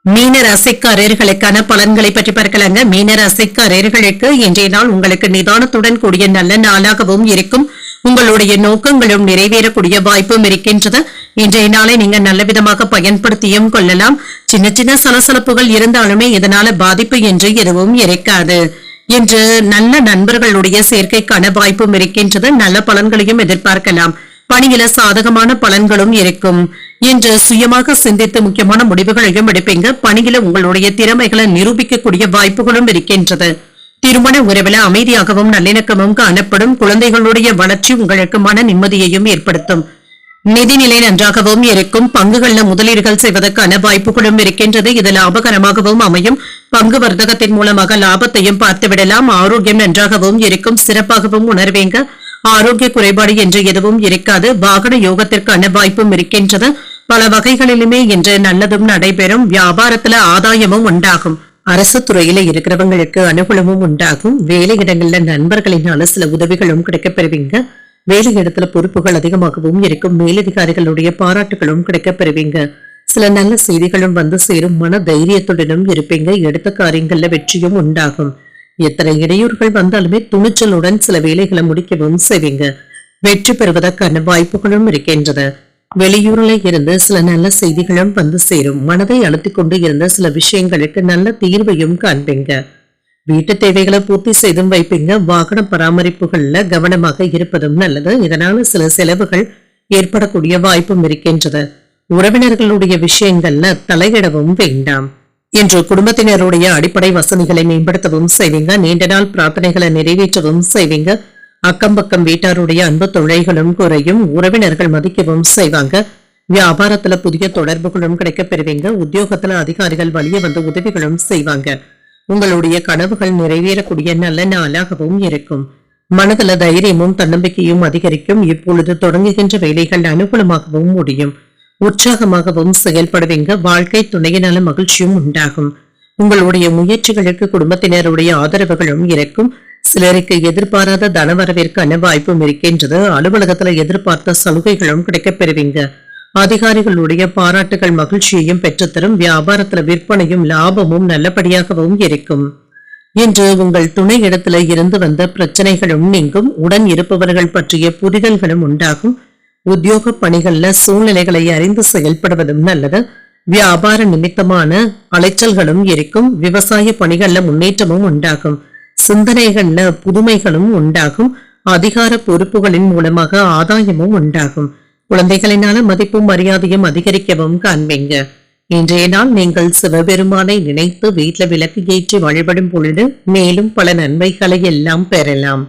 மீன ராசிக்காரர்களுக்கான பலன்களை பற்றி பார்க்கலாங்க. மீன ராசிக்காரர்களுக்கு இன்றைய நாள் உங்களுக்கு நிதானத்துடன் கூடிய நல்ல நாளாகவும் இருக்கும். உங்களுடைய நோக்கங்களும் நிறைவேறக்கூடிய வாய்ப்பும் இருக்கின்றது. இன்றைய நாளை நீங்க நல்ல விதமாக பயன்படுத்தியும் கொள்ளலாம். சின்ன சின்ன சலசலப்புகள் இருந்தாலுமே இதனால பாதிப்பு என்று எதுவும் இருக்காது. இன்று நல்ல நண்பர்களுடைய சேர்க்கைக்கான வாய்ப்பும் இருக்கின்றது. நல்ல பலன்களையும் எதிர்பார்க்கலாம். பணியில சாதகமான பலன்களும் இருக்கும். இன்று சுயமாக சிந்தித்து முக்கியமான முடிவுகளையும் எடுப்பீங்க. பணியில உங்களுடைய திறமைகளை நிரூபிக்கக்கூடிய வாய்ப்புகளும் இருக்கின்றது. திருமண உறவுல அமைதியாகவும் நல்லிணக்கமும் காணப்படும். குழந்தைகளுடைய வளர்ச்சி உங்களுக்கு மன நிம்மதியையும் ஏற்படுத்தும். நிதிநிலை நன்றாகவும் இருக்கும். பங்குகள்ல முதலீடுகள் செய்வதற்கான வாய்ப்புகளும் இருக்கின்றது. இது லாபகரமாகவும் அமையும். பங்கு வர்த்தகத்தின் மூலமாக லாபத்தையும் பார்த்துவிடலாம். ஆரோக்கியம் நன்றாகவும் இருக்கும். சிறப்பாகவும் உணர்வீங்க. ஆரோக்கிய குறைபாடு என்று எதுவும் இருக்காது. வாகன யோகத்திற்கான வாய்ப்பும் இருக்கின்றது. பல வகைகளிலுமே இன்று நல்லதும் நடைபெறும். வியாபாரத்துல ஆதாயமும் உண்டாகும். அரசு துறையில இருக்கிறவங்களுக்கு அனுகூலமும் உண்டாகும். வேலையிடங்கள்ல நண்பர்களினால சில உதவிகளும் கிடைக்கப் பெறுவீங்க. வேலையிடத்துல பொறுப்புகள் அதிகமாகவும் இருக்கும். மேலதிகாரிகளுடைய பாராட்டுகளும் கிடைக்கப் பெறுவீங்க. சில நல்ல செய்திகளும் வந்து சேரும். மன தைரியத்துடனும் இருப்பீங்க. எடுத்த காரியங்கள்ல வெற்றியும் உண்டாகும். எத்தனை இடையூறுகள் வந்தாலுமே துணிச்சலுடன் சில வேலைகளை முடிக்கவும் செய்வீங்க. வெற்றி பெறுவதற்கான வாய்ப்புகளும் இருக்கின்றது. வெளியூர்ல இருந்து சில நல்ல செய்திகளும் வந்து சேரும். மனதை அழுத்திக் கொண்டு இருந்த சில விஷயங்களுக்கு நல்ல தீர்வையும் காண்பீங்க. வீட்டு தேவைகளை பூர்த்தி செய்தும் வைப்பீங்க. வாகன பராமரிப்புகள்ல கவனமாக இருப்பதும் நல்லது. இதனால சில செலவுகள் ஏற்படக்கூடிய வாய்ப்பும் இருக்கின்றது. உறவினர்களுடைய விஷயங்கள்ல தலையிடவும் வேண்டாம். இன்று குடும்பத்தினருடைய அடிப்படை வசதிகளை மேம்படுத்தவும் செய்வீங்க. நீண்ட நாள் பிரார்த்தனைகளை நிறைவேற்றவும் செய்வீங்க. அக்கம் பக்கம் வீட்டாருடைய அன்பு தொல்லைகளும் குறையும். உறவினர்கள் மதிக்கவும் செய்வாங்க. வியாபாரத்துல புதிய தொடர்புகளும் கிடைக்கப் பெறுவீங்க. உத்தியோகத்துல அதிகாரிகள் வழிய வந்து உதவிகளும் செய்வாங்க. உங்களுடைய கனவுகள் நிறைவேறக்கூடிய நல்ல நாளாகவும் இருக்கும். மனதுல தைரியமும் தன்னம்பிக்கையும் அதிகரிக்கும். இப்பொழுது தொடங்குகின்ற வேலைகள் அனுகூலமாகவும் முடியும். உற்சாகமாகவும் செயல்படுவீங்க. வாழ்க்கை துணையினால மகிழ்ச்சியும் உண்டாகும். உங்களுடைய முயற்சிகளுக்கு குடும்பத்தினருடைய ஆதரவுகளும் இருக்கும். சிலருக்கு எதிர்பாராத தனவரவிற்கான வாய்ப்பும் இருக்கின்றது. அலுவலகத்துல எதிர்பார்த்த சலுகைகளும் கிடைக்கப் பெறுவீங்க. அதிகாரிகளுடைய பாராட்டுகள் மகிழ்ச்சியையும் பெற்றுத்தரும். வியாபாரத்துல விற்பனையும் லாபமும் நல்லபடியாகவும் இருக்கும். இன்று உங்கள் துணை இடத்துல இருந்து வந்த பிரச்சனைகளும் நீங்கும். உடன் இருப்பவர்கள் பற்றிய புரிதல்களும் உண்டாகும். உத்தியோக பணிகள்ல சூழ்நிலைகளை அறிந்து செயல்படுவதும் நல்லது. வியாபார நிமித்தமான அலைச்சல்களும் இருக்கும். விவசாய பணிகள்ல முன்னேற்றமும் உண்டாகும். சிந்தனைகள்ல புதுமைகளும் உண்டாகும். அதிகார பொறுப்புகளின் மூலமாக ஆதாயமும் உண்டாகும். குழந்தைகளினால மதிப்பும் மரியாதையும் அதிகரிக்கவும் காண்பீங்க. இன்றைய நாள் நீங்கள் சிவபெருமானை நினைத்து வீட்டுல விளக்கு ஏற்றி வழிபடும் பொழுது மேலும் பல நன்மைகளை எல்லாம் பெறலாம்.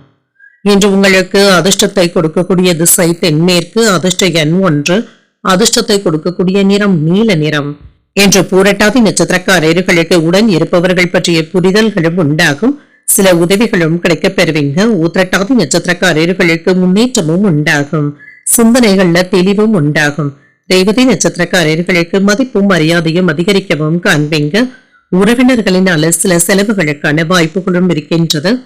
இன்று உங்களுக்கு அதிர்ஷ்டத்தை கொடுக்கக்கூடிய திசை தென்மேற்கு. அதிர்ஷ்ட எண் 1. அதிர்ஷ்டத்தை கொடுக்கக்கூடிய நிறம் நீல நிறம். இன்று பூரட்டாதி நட்சத்திரக்காரர்களுக்கு உடன் இருப்பவர்கள் பற்றிய புரிதல்களும் உண்டாகும். சில உதவிகளும் கிடைக்கப் பெறுவீங்க. உத்திரட்டாதி நட்சத்திரக்காரர்களுக்கு முன்னேற்றமும் உண்டாகும். சிந்தனைகள்ல தெளிவும் உண்டாகும். ரேவதி நட்சத்திரக்காரர்களுக்கு மதிப்பும் மரியாதையும் அதிகரிக்கவும் காண்பீங்க. உறவினர்களினால சில செலவுகளுக்கான வாய்ப்புகளும் இருக்கின்றது.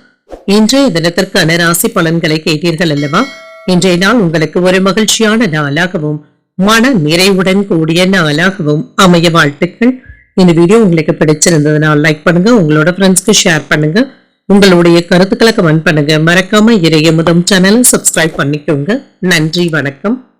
இன்றைய தினத்திற்கான ராசி பலன்களை கேட்டீர்கள் அல்லவா? இன்றைய நாள் உங்களுக்கு ஒரு மகிழ்ச்சியான நாளாகவும் மன நிறைவுடன் கூடிய நாளாகவும் அமைய வாழ்த்துக்கள். இந்த வீடியோ உங்களுக்கு பிடிச்சிருந்ததுனால் லைக் பண்ணுங்க. உங்களோட ஃப்ரெண்ட்ஸ்க்கு ஷேர் பண்ணுங்க. உங்களுடைய கருத்துக்களை கமெண்ட் பண்ணுங்க. மறக்காம இறையமுதம் சேனலை சப்ஸ்கிரைப் பண்ணிக்கோங்க. நன்றி, வணக்கம்.